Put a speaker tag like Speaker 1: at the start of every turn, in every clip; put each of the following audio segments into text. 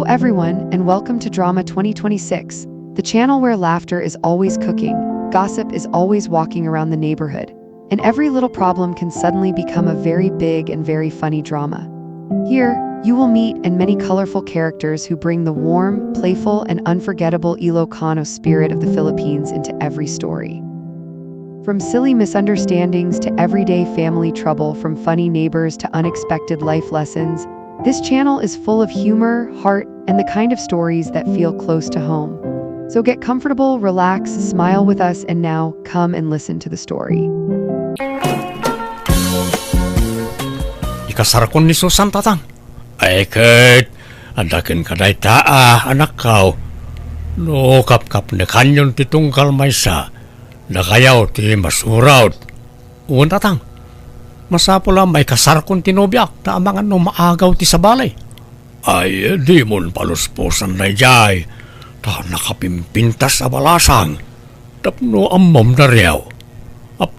Speaker 1: everyone, and welcome to Drama 2026, the channel where laughter is always cooking, gossip is always walking around the neighborhood, and every little problem can suddenly become a very big and very funny drama. Here, you will meet many colorful characters who bring the warm, playful, and unforgettable Ilocano spirit of the Philippines into every story. From silly misunderstandings to everyday family trouble, from funny neighbors to unexpected life lessons, this channel is full of humor, heart, and the kind of stories that feel close to home. So get comfortable, relax, smile with us, and now come and listen to the story.
Speaker 2: Ikasarakon ni Susan tatang. Ay ket, andaken kaday taa anak kau. No kap ne kanyon ti tungkal maysa. Nakayaw ti masurawd. Uwan tatang. Masapula may kasarakon ti nobyak ta amangan no maagaw ti sabalay. Ay di mon palusposan na jay. Ta nakapimpintas sa balasang. Tapno amam na riyaw.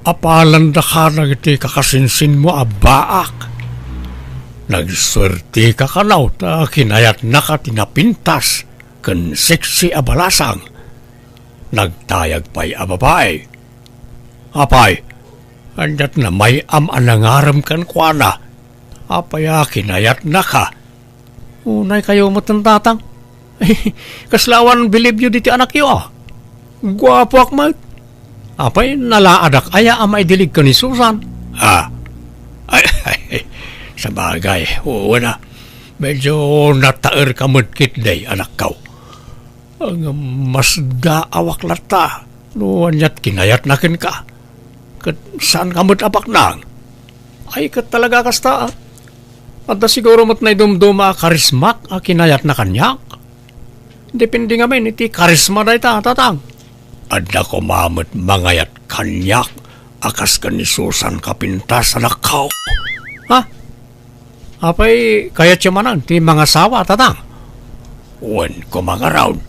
Speaker 2: Apalan da ka na iti kakasinsin mo abaak. Nagswerte ka kanaw ta kinayat na ka tinapintas ken seksi abalasang. Nagtayag pa'y ababay. Apay, andat na may anangaram kan kuana. Apay kinayat na ka. Unay kayo matantatang. Kaslawan believe you diti anak yo ah. Gwapo akmat. Apay nalaadak aya amay dilig ka ni Susan. Ha? Ay, sa bagay, oo na. Medyo nataer ka mudkit day, anak kau. Ang mas daawak lata. Nuanyat kinayat nakin ka. Kat saan ka apak nang? Ay kat talaga kasta. At siguro mat na dumduma karismak a kinayat na kanyak. Depende nga men, iti karisma na ita, tatang. Adda ko mamot mangayat kanyak. Akas ka ni Susan kapintas anak kau. Ha? Apay, kayat siya manan, ti mga sawa, tatang. Wen ko mga round.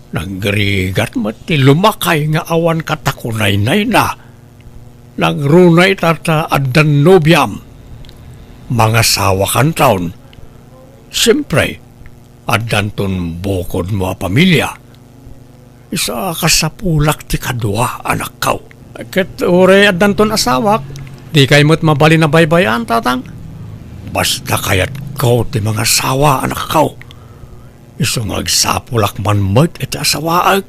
Speaker 2: Naggarigat mo, ti lumakay nga awan katakunay-nay na. Nagrunay tata addan nobyam. Mga sawa kan taon. Siyempre, addan ton bukod mo a pamilya. Isa ka sa pulak ti kadwa, anak kau. Ket ure addan ton asawak, di kay mo't mabali na baybayan, tatang. Basta kayat kau ti mga sawa, anak kau. Isong agsapulak man mo't iti asawaag.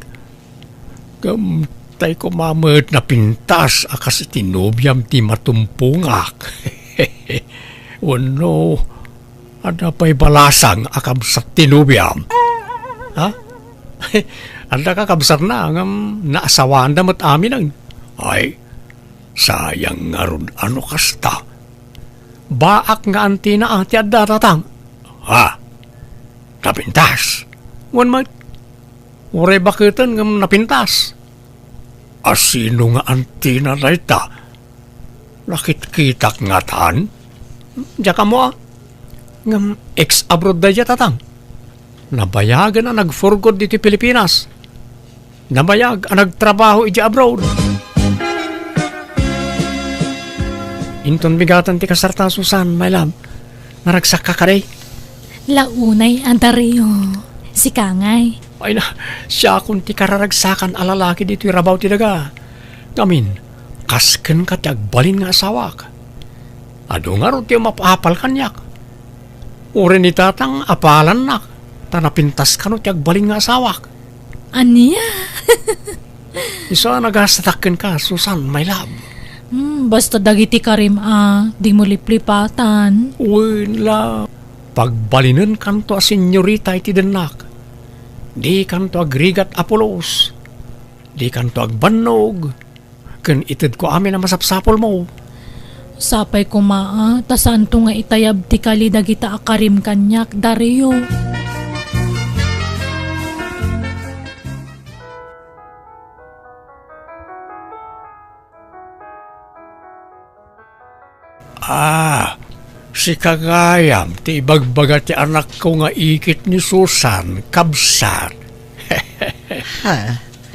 Speaker 2: Gamtay ko mamot na pintas akas iti nobyam ti matumpungak. Wano, ada pa'y balasang akabsat ti nobyam. Ha? Anda kakabsat na ang naasawaan damot amin ang. Ay, sayang nga ron ano kasta. Baak nga antina ati at datatang. Ha? Napintas. Wan mat. Ure bakitan nga napintas. Asino nga antina na ita? Nakitkitak nga tan? Diya ka mo ah. Nga ex-abroad da diya tatang. Nabayagan na nagforgod dito Pilipinas. Nabayag ang nagtrabaho iti abroad. Inton bigatan ti kasarta Susan, my love. Naragsak ka kaday.
Speaker 3: Launay, Antario. Si Kangay.
Speaker 2: Ay na, siya kung ti kararagsakan alalaki dito rabaw ti daga. Ngamin, kasken ka ti agbalin nga asawak. Ado nga ro ti mapapal kanyak. Uri ni tatang apalan nak. Tanapintas ka no ti agbalin nga asawak.
Speaker 3: Aniya?
Speaker 2: Isa nagastaken ka, Susan, my love.
Speaker 3: Basta dagiti karim di mo liplipatan.
Speaker 2: Wala. Pagbalinan kanto a senyorita iti denak. Di kanto agrigat Apolos. Di kanto agbannog. Ken ited ko amin na masapsapol mo.
Speaker 3: Sapay ko tasan to nga itayab ti kali dagita akarim kanyak, Dario.
Speaker 2: Si Kagayam, ti ibagbaga ti anak ko nga ikit ni Susan, kabsat.
Speaker 4: Ha?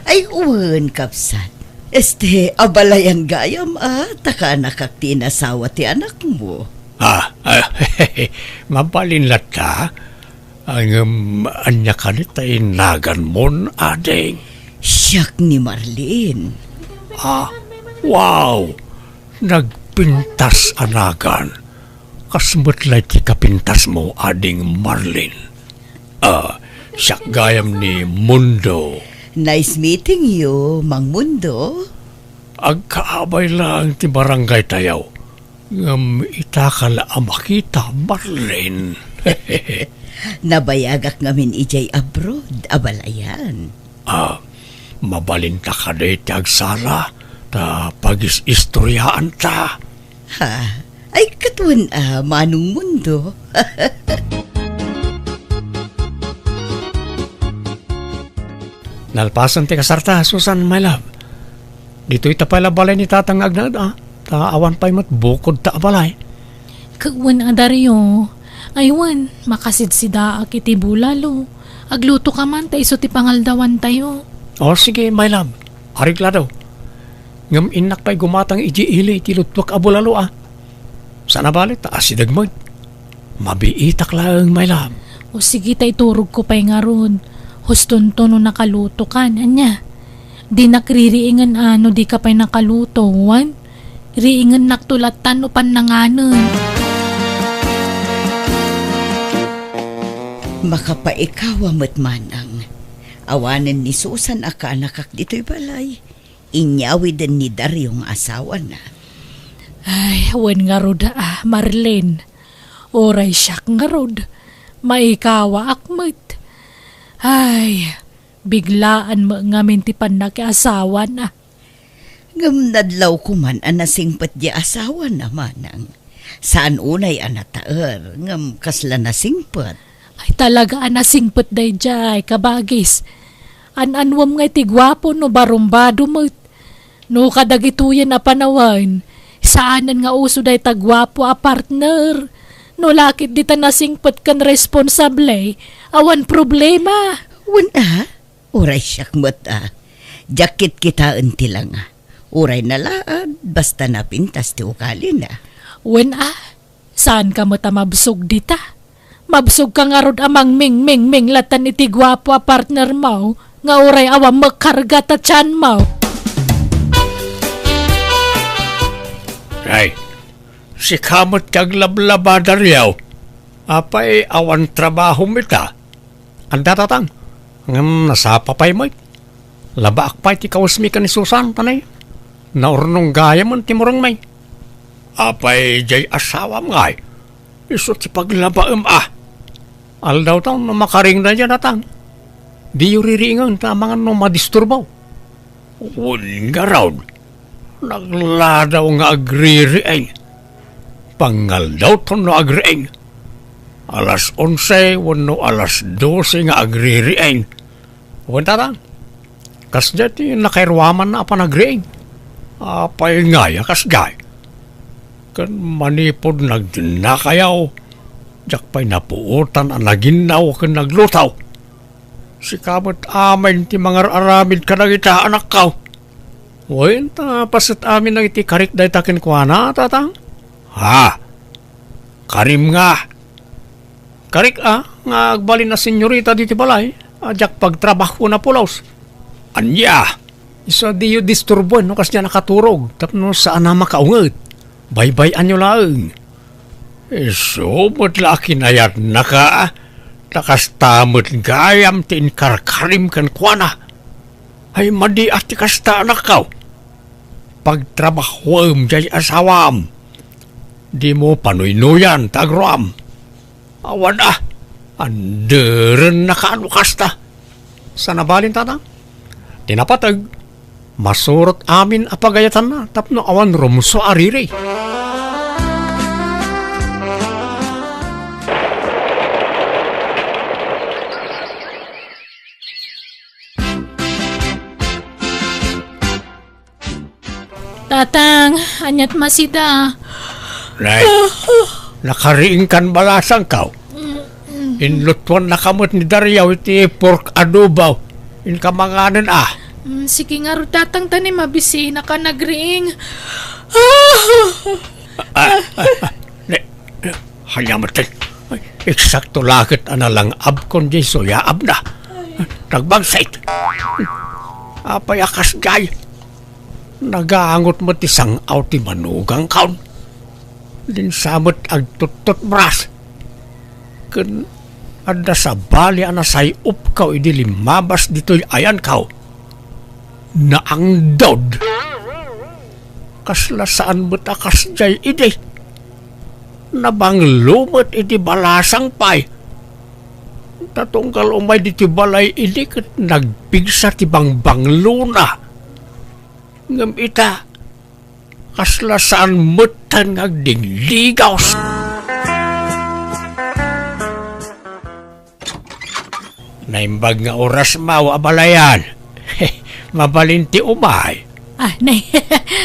Speaker 4: Ay, uwan, kapsat. Abalayan gayam, taka nakak tinasawa ti anak mo.
Speaker 2: Mabalinlat ka? anya kanit ay nagan mon, ading.
Speaker 4: Siyak ni Marlene.
Speaker 2: Wow! Nagpintas anagan. Kasmutlay ti kapintas mo, ading Marlin. Siyak gayam ni Mundo.
Speaker 4: Nice meeting you, Mang Mundo.
Speaker 2: Agkaabay lang ti barangay tayaw. Itakala makita, Marlin.
Speaker 4: Nabayagak ngamin ijay abroad, abalayan.
Speaker 2: Mabalin ta ka day ti agsara, ta pagis-istoryaan ta.
Speaker 4: Ha? Ay katuan Manong Mundo.
Speaker 2: Nalpasan ti kasarta, Susan, my love. Dito ita pala balay ni Tatang Agnad, ta awan pa'y matbukod ta balay.
Speaker 3: Kagwan adaryo. Aywan, makasid si daak iti bulalo. Agluto ka man, ta iso ti pangaldawan tayo.
Speaker 2: Sige, my love. Arigla daw. Ngam inak pa'y gumatang iji ili iti lutwak abulalo, Sana balit, asidag mo. Mabiitak lang, my love.
Speaker 3: O sige, ta iturog ko pa'y nga ron. Hustunto no nakaluto kan, anya. Di nakririingan di ka pa'y nakaluto, wan. Riingan naktulatan o pananganan.
Speaker 4: Makapaikawa matmanang. Awanan ni Susan aka nakak dito'y balay. Inyawi din ni Daryong asawa na.
Speaker 3: Ay, wan nga rod Marlene. Oray siyak nga rod. Maikawa akmat. Ay, biglaan mo ngamin ti asawa na.
Speaker 4: Ngam nadlaw ko man anasingpat di asawa na manang. Saan unay anataer, ngam kasla nasingpat.
Speaker 3: Ay talaga anasingpet day jay, kabagis. Anwam nga iti gwapo no barumbado mo't. No kadagituyan na panawan. Saanan nga uso day tagwapo partner. No lakit di ta nasingpet kan responsable. Awan problema.
Speaker 4: Wan uray siyak mat Jakit kita unti lang Uray nalaan, basta napintas ti ukali na.
Speaker 3: Wan saan ka mo ta mabsog dita? Mabsog ka nga rod amang ming latan iti gwapo partner mo, nga uray awam magkarga ta tiyan mo.
Speaker 2: Ay, si kamot kag lablabada riyaw. Apay awan trabaho mita. Anda tatang, ngam nasapa pa'y mo'y. Labaak pa'y ti kawasmi ka ni Susan, tanay. Naurnong gaya man timurang may. Apay jay asawam ngay. Iso ti paglabaam Aldaw taon na makaring na dyan atang. Di yung ririingan ta mga no madisturbaw. Uwan nga raw. Nagladaw nga agririing. Pangal daw to no agriing. Alas 11, wano alas 12 nga agririing. Uwan tatang. Kas dyan nakairwaman na apa nagriing. Apay nga ya kas gay. Kan manipod nagdinakayaw. Jak pa'y napuutan ang naginaw kan naglutaw. Si kamot amin ti mga aramid ka nagita anak kaw. Wain ta pasit amin nag iti karik day takin kwa na tatang. Karim nga. Karik nga agbalin na senyorita diti balay. Jak pagtrabaho na pulaws. Anya. Isa di yu disturbuan no kas niya nakaturog. Tapno saan na makaungat. Baybayan nyo lang. So, laki na yan naka. Nakastamot gayam tin karkarim kan kuana. Ay madi at kasta nakaw. Pagtrabahwam jay asawam. Di mo panuinuyan tagram. Awan Anderen nakaano kasta. Sa nabalin tatang. Tinapatag. Masurot amin apagayatan na. Tapno awan rumso ariri.
Speaker 3: Tatang, anyat masida.
Speaker 2: Nay, nakariing kan balasang kaw. Inlutuan na kamot ni Daryaw iti pork adobaw. In kamanganan
Speaker 3: Sige nga ro tatang tanim mabisi na ka nagriing.
Speaker 2: Hanyamatay. Eksakto lakit lang abkon di soyaab na. Nagbagsait. Apay akas gay. Nagaangot mo tisang ti manugang kaon. Din samot ag tutot bras. Kun ada sa bali anasay upkaw idi limabas dito'y ayan kaw. Na ang dod. Kasla saan mo't akas jay idi. Nabang lumot iti balasang pay. Tatungkal umay diti balay idi kat nagpigsa ti bangbanglo na. Ngam ita, kasla saan mutan ngagdingligaw. Naimbag nga oras mau abalayan. Mabalinti umay.
Speaker 3: Nay,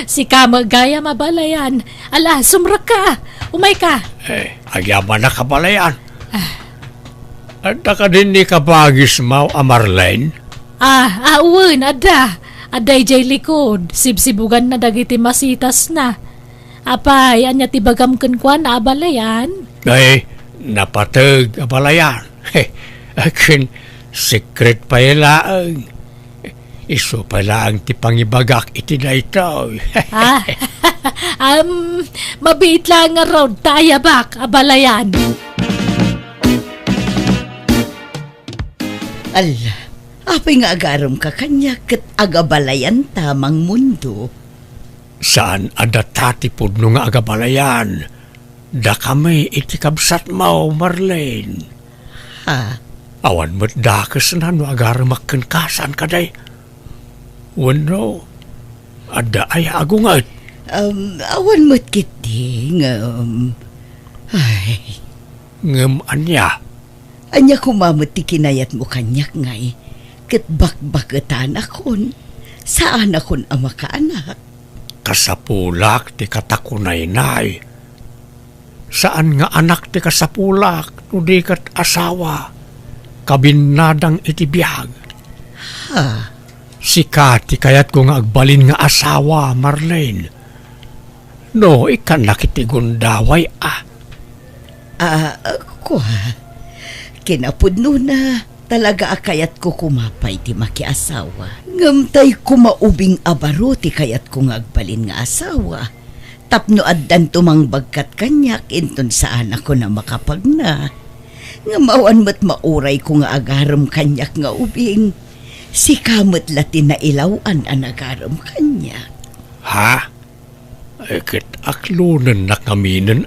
Speaker 3: si Kama gaya mabalayan. Ala, sumra ka. Umay ka.
Speaker 2: Agyaman na kabalayan. At ka din ni kabagis mau Marlene?
Speaker 3: Awan, ada. Aday jay likod. Sibsibugan na dagiti masitas na. Apay, anya tibagam kenkwan na abalayan?
Speaker 2: Napatag abalayan. Akin, secret pa ilaang. Iso pala ang tipangibagak iti na ito.
Speaker 3: Mabiit lang nga raw tayabak, abalayan.
Speaker 4: Ala, apay nga agarom ka kanya kat agabalayan tamang mundo.
Speaker 2: Saan adatati po no nga agabalayan? Da kami iti kabsat mo, Marlene. Awan mo't dakas na no agarom makankasan kaday. Wano, ada ay agungat.
Speaker 4: Awan mo't kiti,
Speaker 2: Ngam anya.
Speaker 4: Anya kumamot ti kinayat mo kanyak ngay. Kat bakbakatan akon. Saan akon ang makaanak?
Speaker 2: Kasapulak ti katakunay-nay. Saan nga anak ti kasapulak no di kat asawa? Kabinadang iti biyag. Sikati kayat ko nga agbalin nga asawa, Marlene. No, ikan nakiti gundaway
Speaker 4: Kinapudno na talaga akayat ko kumapay ti makiasawa. Ngamtay kumaubing abaro ti kayat ko nga agbalin nga asawa. Tapno addan tumang bagkat kanyak inton saan ako na makapagna. Ngamawan mo't mauray ko nga agaram kanyak nga ubing. Si kamot latin na ilawan ang agaram kanya.
Speaker 2: Ekit aklunan na kaminan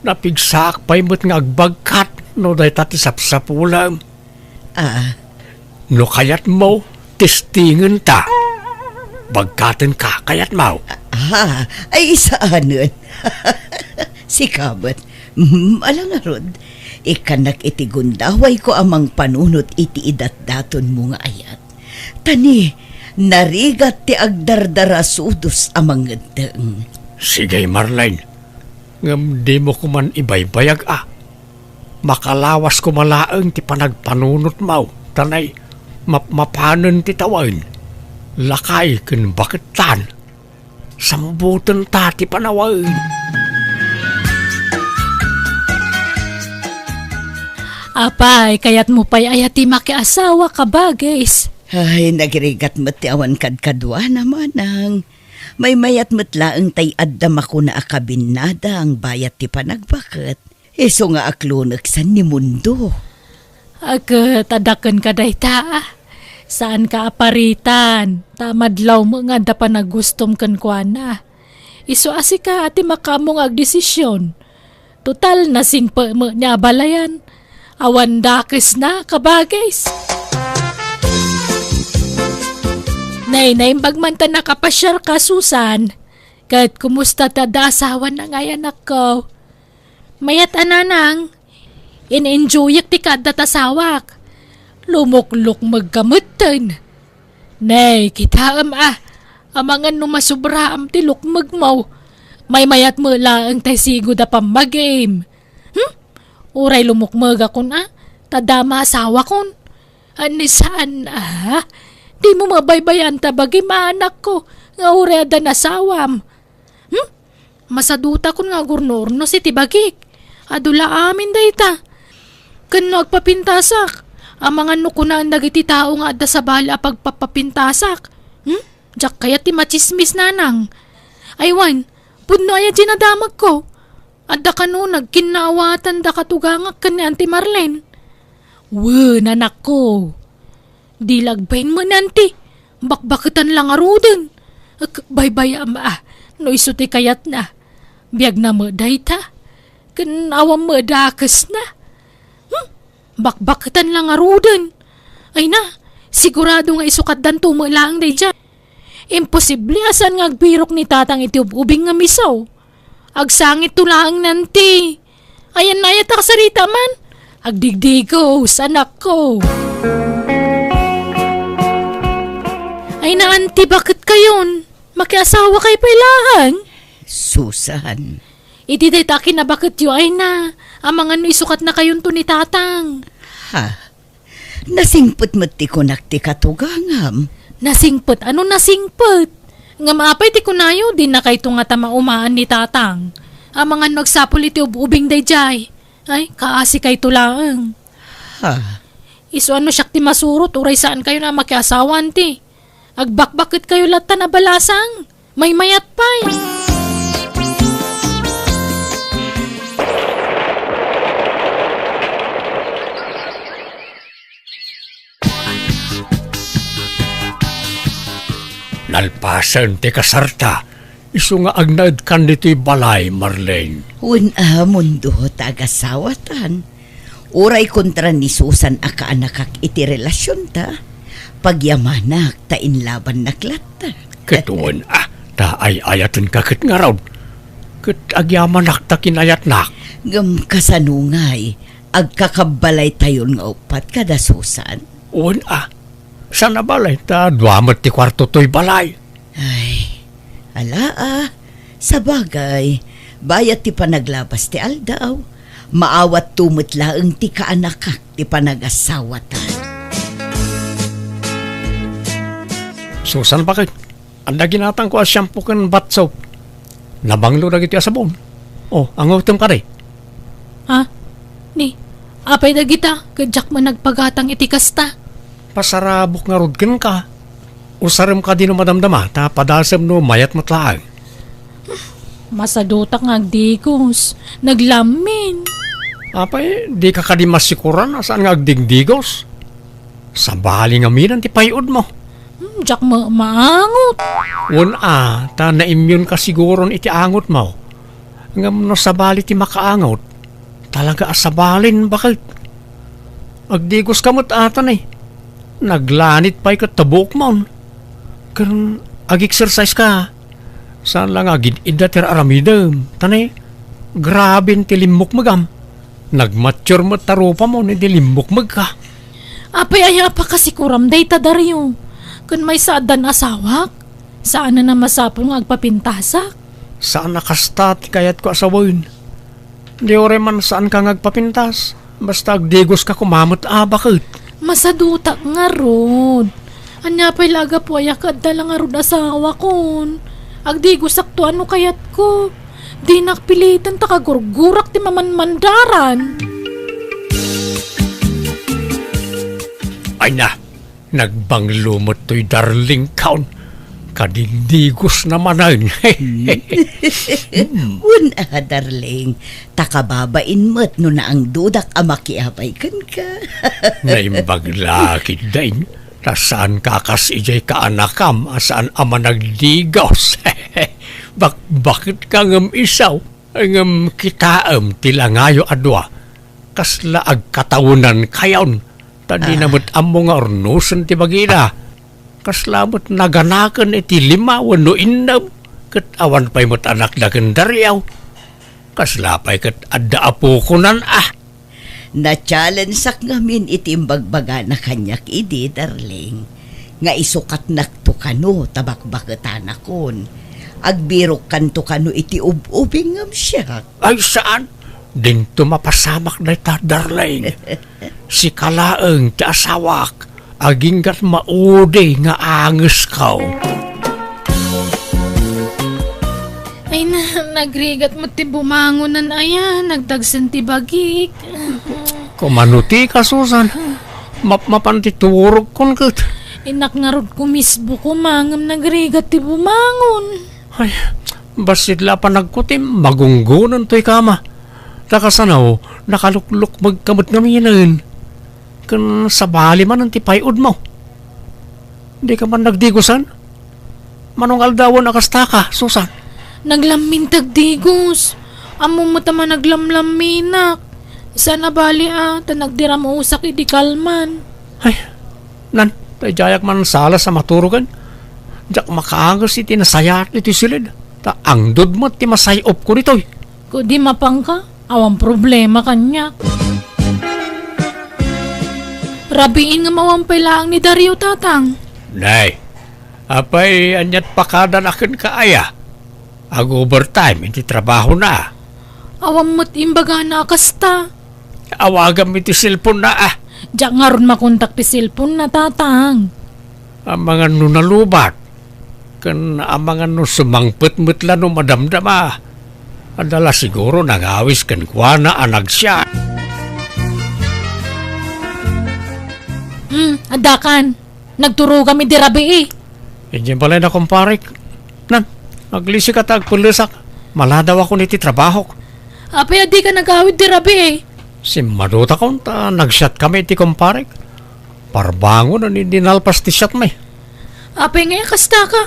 Speaker 2: Napigsak pa'y mo't nga agbagkat no day tati sapsapulam. No kayat mo, testingan ta. Bagkatan ka, kayat mo.
Speaker 4: Ay isaanon. Si kamot, alang arod. Ikanak iti gundaway ko amang panunot iti idat-daton mo nga ayat. Tani, narigat ti agdardara sudos amang ngedeng.
Speaker 2: Sige, Marlene. Ngam di mo kuman ibaybayag Makalawas ko malaang ti panagpanunot mo. Tanay, mapanan ti tawain. Lakay ken baketan. Sambutan ta ti panawain.
Speaker 3: Apay, kayat mo pa'y ayati makiasawa ka bagais.
Speaker 4: Ay, nagirigat mo't ti awan kadkadwa naman ang. May mayat mo't laang tay addam ako na akabinada ang bayat ti panagbakat. Iso nga aklunak san ni mundo.
Speaker 3: Tadakan ka day ta. Saan ka aparitan? Tamadlaw mo nga da pa nagustom kan kwa na. Iso asi ka ati makamong agdesisyon. Total nasing pa mo niya balayan. Awan dakis na, kabagais. Nay, imbag man ta nakapasyar ka, Susan. Kahit kumusta ta da asawa na nga anak ko. Mayat ananang, in-enjoyak ti kada tasawak. Lumukluk magkamutan. Nay, kitaam amangan numasubra ti lukmag mo. May mayat mo lang tay sigo da pamag-game. Uray lumukmag akon tadama asawa kon. Anisaan di mo mabaybayan tabagi maanak ko nga uray adan asawam. Masaduta kon nga gurnor no si tibagik. Adula amin dayta. Kano agpapintasak. Ang mga nukunaan dagiti tao nga adda sa bala pagpapapintasak. Diyak kaya ti machismis nanang. Aywan, pudno aya ginadamag ko. Adda kano nagkinaawatan da katugangak kan ni Auntie Marlene. Nanak ko. Di lagbayin mo nanti. Bakbakitan lang aruden. Baybay ama. No isuti kayat na. Biyag na mo dayta. Kanawang mo dakas na. Bakbakitan lang aruden. Ay na, sigurado nga isukat dan tumalang day dyan. Imposible asan nga agbirok ni tatang iti ubing nga misaw. Agsangit tulaang nanti. Ayan na yata kasarita man. Agdigdigos, anak ko. Ay na, auntie, bakit kayon? Makiasawa kay pailahan?
Speaker 4: Susan.
Speaker 3: Iti day takin na bakit yu ay na. Amang ano isukat na kayon to ni tatang.
Speaker 4: Ha? Nasingput mo ti kunak ti katugangam.
Speaker 3: Nasingput? Ano nasingput? Nga maapay ti kunayo, di na kay nga tamaumaan ni tatang. Amang ano nagsapul iti ubing day jay. Ay, kaasi kay tulaang.
Speaker 4: Ha?
Speaker 3: Iso ano siyak ti masurot, uray saan kayo na makiasawan ti. Agbakbakit kayo lata na balasang. May mayat pa'y.
Speaker 2: Nalpasan ti kasarta. Isu nga agnaid kan dito'y balay, Marlene.
Speaker 4: Mundo tagasawatan. Uray kontra ni Susan aka anakak iti relasyon ta. Pagyamanak ta inlaban naklata.
Speaker 2: Ketuon, ta ay ayatan kakit nga raw. Ket agyamanak ta kinayat nak.
Speaker 4: Ngam kasanungay, agkakabalay tayon nga upat kada Susan.
Speaker 2: Uwan sana balay ta duamat ti kwarto to'y balay.
Speaker 4: Ay, sa bagay, bayat ti panaglabas ti aldaw. Maawat tumot laeng ti kaanakak ti panagasawatan.
Speaker 2: Susan, bakit? Anda ginatang ko as shampoo kan bath soap. Nabanglo na iti asabon. Ang utom ka rin.
Speaker 3: Ha? Ni, apay na kita, kadyak man nagpagatang iti kasta.
Speaker 2: Pasarabok nga rudgan ka. Usaram ka din no madamdama, ta padasam no mayat matlaang.
Speaker 3: Masadutak nga agdigos, naglamin.
Speaker 2: Apay, di ka di masikuran asaan nga agdigdigos. Sa bali nga minan ti payod mo.
Speaker 3: Diyak maangot.
Speaker 2: Ta na-immune ka siguron iti angot mo. Ngam no sa bali ti makaangot. Talaga asabalin, bakit? Agdigos kamot atan eh. Naglanit pa'y katabok mo. Kung ag-exercise ka, saan lang agid idater aramidam. Tanay, grabe ti limok magam. Nagmature mo tarupa mo, hindi limok mag ka.
Speaker 3: Apay aya pa kasi kuram day tadaryo. Kung may saadan asawak, saan na masapol nga agpapintasak?
Speaker 2: Saan nakastat kayat ko asawin? Di ore man saan ka ngagpapintas. Basta agdigos ka kumamot bakit?
Speaker 3: Masadutak nga rod. Anya pa'y laga po ayakad na lang nga rod asawa kon. Agdigos sakto ano kayat ko. Di nakpilitan takagurgurak ti mamanmandaran.
Speaker 2: Ay na, nagbanglumot to'y darling kaon. Kadindigos naman ay.
Speaker 4: Darling, takababain mo't no na ang dudak amakiabay kan ka.
Speaker 2: Naimbagla kidain, saan kakas ijay kaanakam, asaan ama nagdigos. Bakit ka ngam isaw? Ngam kitaam tilangayo adwa. Kasla agkatawunan kayon. Tadi namut amo nga ornusan ti bagina. Kaslamot naganakan iti lima wano innam. Kat awan pa'y mo't anak na kendaryaw. Kaslapay kat adda apo kunan
Speaker 4: Na-challenge sak ngamin itimbagbaga na kanyak idi, darling. Nga isukat nakto kano tabakbaketan akon. Agbirok kanto kano iti ubing ngam siya.
Speaker 2: Ay saan? Dinto mapasamak na ita, darling. Si kalaeng ti asawak. Aginggat maudi nga anges kaw.
Speaker 3: Ay na, nagrigat mo ti bumangonan ayan, nagdagsan ti bagik.
Speaker 2: Kumanuti ka, Susan. Mapanti tuwurog kon kat.
Speaker 3: Inak nga rod kumisbo ko mangam nagrigat ti bumangon.
Speaker 2: Ay, basidla pa nagkutim, magunggunan to'y kama. Takasanaw, nakalukluk magkamot nga miyanan. Kan sa bali man ang tipayod mo. Di ka man nagdigusan? Manong aldawan akasta ka, Susan?
Speaker 3: Naglamintag digos. Amo mo tama naglamlaminak. Sana bali ta nagdiram usak idi kalman.
Speaker 2: Ay, nan, tay jayak man sala sa maturugan. Jak makaangas iti nasayat iti silid. Ta angdod mo ti masayop ko nito'y.
Speaker 3: Ko di mapangka, awang problema kanya. Rabiin nga mawampay lang ni Dario tatang.
Speaker 2: Nay, apay anyat pakadan akin kaaya. Ag overtime, hindi trabaho na.
Speaker 3: Awang mo't imbaga na akasta.
Speaker 2: Awagam iti cellphone na
Speaker 3: Diyak nga ron makontak ti cellphone na tatang.
Speaker 2: Ang mga nunalubat. Kan ang mga sumangpet-metla no madamdama. Adala siguro nangawis kan kuwana anag siya.
Speaker 3: Adakan. Nagturo kami di rabi eh.
Speaker 2: Hindi pala na kumparik. Nan, maglisi ka tagpulisak. Maladaw ako niti trabaho.
Speaker 3: Apay adi ka nag-awid di rabi eh.
Speaker 2: Si Maduta ko, nag-shot kami ti kumparik. Parbango na dinalpas ti shot may.
Speaker 3: Apay nga kasta ka.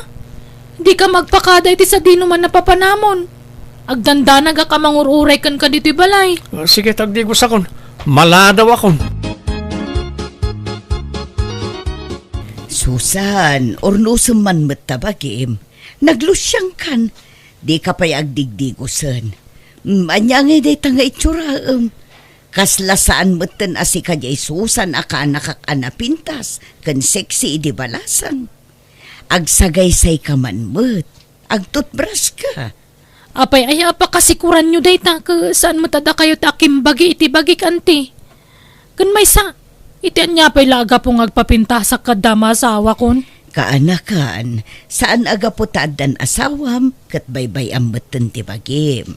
Speaker 3: Di ka magpakada iti sa dino man napapanamon. Agdanda naga ka mangururay kan ka dito'y balay.
Speaker 2: Sige, tagdigos akon. Maladaw akon.
Speaker 4: Susan, ornusum man matabagim. Naglusyang kan. Di ka pa'y agdigdigusan. Anya nga day tanga itsura. Kaslasaan matan asi ka jay Susan aka nakakaanapintas. Kan sexy di balasang. Agsagaysay ka man mat. Agtutbras ka.
Speaker 3: Apay ay apa kasikuran nyo day ta saan matada kayo takim bagi iti bagi kanti. Kan may sa iti anya pa'y laga pong agpapinta sa kadama asawa kon.
Speaker 4: Kaanakan, saan aga po taadan asawam kat baybay amatan ti bagim.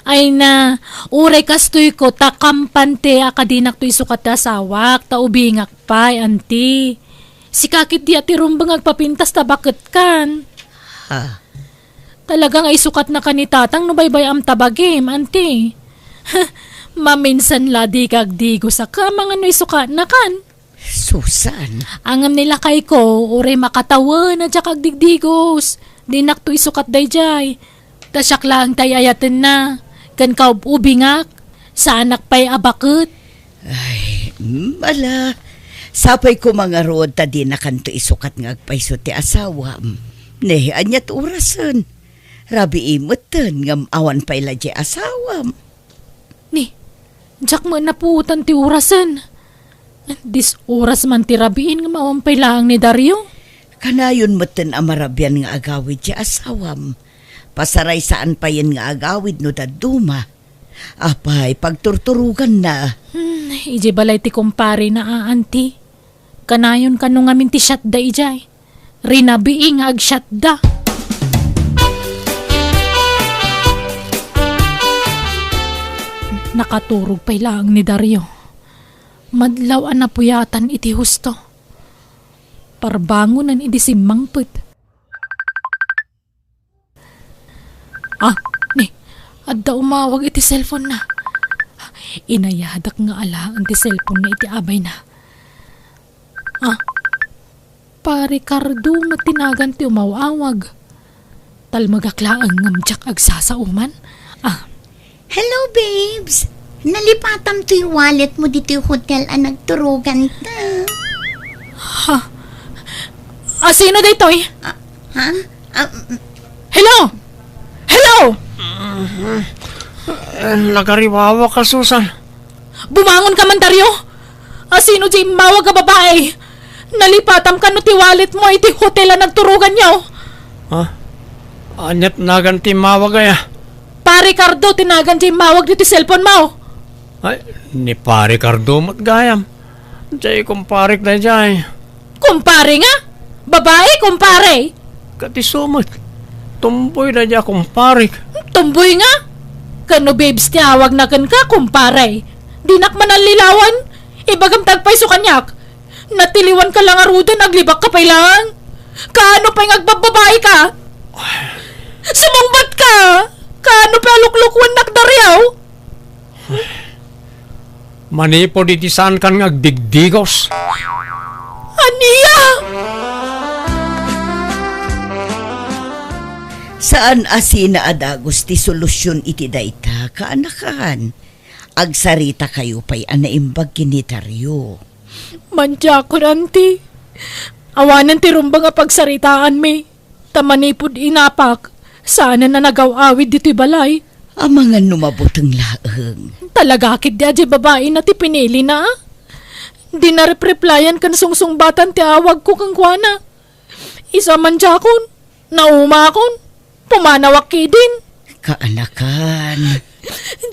Speaker 3: Ay na, uray kastoy ko takampante akadinak to'y sukat na asawak ta ubingak pa'y anti. Si kakit di ati rumbang agpapintas ta bakit kan.
Speaker 4: Ha?
Speaker 3: Talagang ay sukat na kanitatang no baybay am tabagim, anti. Maminsan ladi kagdigo sa kamang ano'y sukat na kan.
Speaker 4: Susan,
Speaker 3: Angam nila kay ko, uray makatawan na dyak agdigdigos. Dinak to'y sukat dayjay. Tasyak lang tay ayaten na. Kan kaubingak, sa anak pa'y abakot.
Speaker 4: ay, ala. Sapay ko mga rood ta di na kanto isukat nga agpaiso ti asawam. Ne, anyat urasan. Rabi imutan ngam awan pa'y ladya asawam.
Speaker 3: Ni, dyak mo naputan ti urasan. Dis oras man ti rabiin nga mawampay lang ni Dario.
Speaker 4: Kanayon mutan amarabyan nga agawid ti asawam. Pasaray saan pa yan nga agawid no daduma. Apay, pagturturugan na.
Speaker 3: Iji balay ti kumpare na aanti. Kanayon kanong ngamin ti shot da ijay. Rinabii nga ag shot da. Nakaturog pa'y lang ni Dario. Madlaw an napuyatan iti husto. Parbangonan iti simangpet. Ni, adda umawag iti cellphone na. Inayadak nga alaan ti cellphone na iti abay na. Pa Ricardo na tinagan ti umawawag. Talmagaklaang ngamjak agsasauman.
Speaker 5: Hello, babes. Nalipatam to yung wallet mo dito yung hotel ang nagturugan ta.
Speaker 3: Sino daytoy?
Speaker 5: Ha?
Speaker 3: Hello? Hello?
Speaker 2: Nagariwawa ka, Susan.
Speaker 3: Bumangon ka man, Dario? Sino di mawag ka babae? Nalipatam ka no ti wallet mo iti hotel ang nagturugan niyo.
Speaker 2: Anyat naganti mawagaya.
Speaker 3: Pa Ricardo, tinagan di mawag dito cellphone mo.
Speaker 2: Ay, ni pare Cardo matgayam. Jay kumparik na jay.
Speaker 3: Kumpare nga? Babae, kumpare?
Speaker 2: Kati sumot. Tumboy na niya kumpare.
Speaker 3: Tumboy nga. Kano babes tiyawag na kan ka, kumpare. Dinak man ang lilawan. Ibagam tagpay so kanyak. Natiliwan ka lang aruda, naglibak ka pa lang. Kaano pa yung agbababae ka? Sumungbat ka! Kaano pa luklukwan nakdaryaw?
Speaker 2: Manipo ditisan kan ngagdigdigos.
Speaker 3: Aniya!
Speaker 4: Saan asina adagos ti solusyon iti dayta kaanakan? Agsarita kayo pa'y anaimbag kinitaryo.
Speaker 3: Mantya ko nanti. Awanan ti rumba nga pagsaritaan mi. Tamanipod inapak. Sana na nagawawid dito'y balay.
Speaker 4: Amangan numaboteng laeng.
Speaker 3: Talaga kid di babae na ti pinili na. Di na replyan kan sungsungbatan ti awag ko kang kuana. Isa man jakon. Nauma akon. Pumanawak din.
Speaker 4: Kaanakan.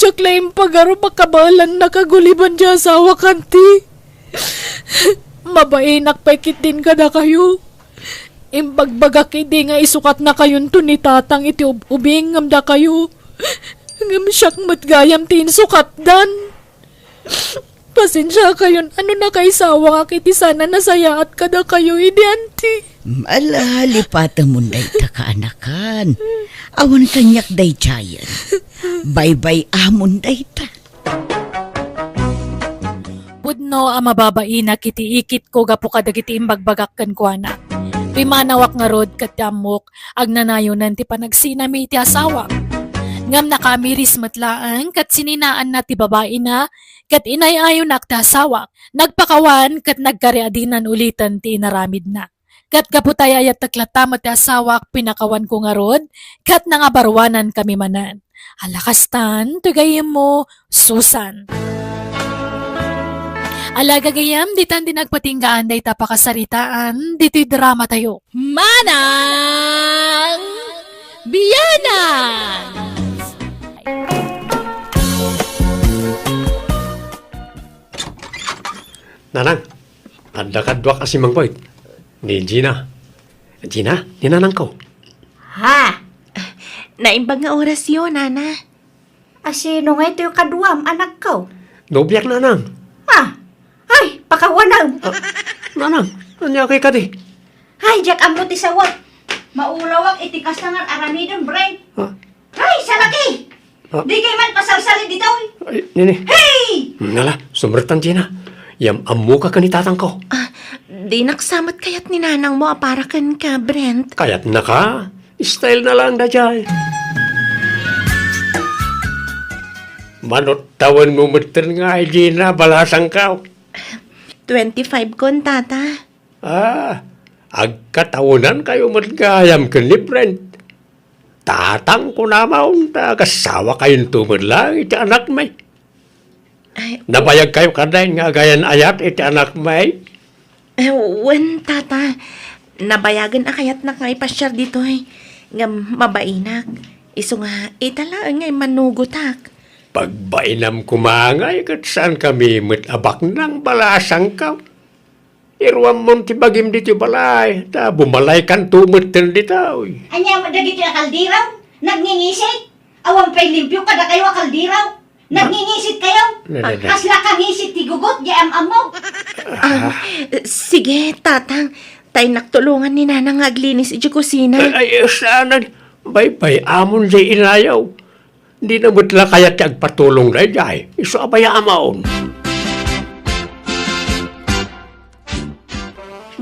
Speaker 3: Jaklaim pagaro makabalan nakaguliban di asawa kanti. Mabainak paikit din ka na kayo. Imbagbagak hindi nga isukat na kayon to ni tatang iti ubing ngamda kayo. Ngam siyak matgayam tin sukat dan. Pasensya kayon, ano na kay sawa kiti sana nasaya at kada kayo idianti.
Speaker 4: Ala, lipata mo day ta kaanakan. Awan kanyak day chayan. Bye-bye amon day ta.
Speaker 3: Budno ang mababai na kiti ikit ko gapo kadagiti imbagbagak kan kuana. Pimanawak nga rod kat damok ag nanayonan ti panagsinami ti asawa. Ngam nakamiris matlaan kat sininaan na ti babae na kat inayayo na ti asawa. Nagpakawan kat nagkariadinan ulitan ti inaramid na. Kat kaputay ayat taklatamat ti asawa pinakawan ko nga rod kat nangabarwanan kami manan. Alakastan, tugayem mo, Susan. Alaga gayam, ditan din nagpatinggaan day tapakasaritaan, dito'y drama tayo. Manang Biyanan!
Speaker 2: Nanang, kadwa kasi Mang Boy. Ni Gina. Gina, ni nanang ko.
Speaker 6: Ha?
Speaker 5: Naimbag nga oras yun, Nana.
Speaker 6: Asino nga ito yung kaduam, anak ko?
Speaker 2: Nobiyak nanang.
Speaker 6: Ha? Ay, pakawanang.
Speaker 2: Nanang, nanya kay kadi.
Speaker 6: Ay, Jack, ang buti sa wak. Maulawak, itikas na nga aramidon, brain.
Speaker 2: Ha?
Speaker 6: Ay, salaki!
Speaker 2: Ha?
Speaker 6: Di kayo man pasalsali dito.
Speaker 2: Ay, nini.
Speaker 6: Hey!
Speaker 2: Ngala, sumbertan Gina. Yam amu ka kanitatang ko.
Speaker 5: Di naksamat kayat ni nanang mo aparakan ka, Brent.
Speaker 2: Kayat na ka. Style na lang da jay. Manot tawan mo matan nga ay Gina, balasang ka.
Speaker 5: 25 kon, tata.
Speaker 2: Agkatawanan kayo magkayam ka ni Brent. Tatang ko naman, kasawa kayong tumadlang, iti anak may.
Speaker 5: Ay,
Speaker 2: Nabayag kayo kaday nga gayan ayat, iti anak may.
Speaker 5: wen, tata. Nabayagan akayat na nga ipasyar dito ay. Nga mabainak. Iso nga, itala nga manugutak.
Speaker 2: Pagbainam kumangay, kat saan kami abak ng balasang ka. Irwam mo ti bagim dito balay, ta bumalay kan tumatan dito.
Speaker 6: Anya mo dagiti akaldiraw? Nagningisit? Awang pa'y limpyo kada kayo akaldiraw? Nagningisit kayo? Kasla kang isit ti gugot, di am-amo.
Speaker 5: Sige, tatang. Tay naktulungan ni nanang aglinis iti kusina.
Speaker 2: Ay, sana, bay amon jay inayaw. Di na butla kaya ti agpatulong na jay. Iso abaya amaon.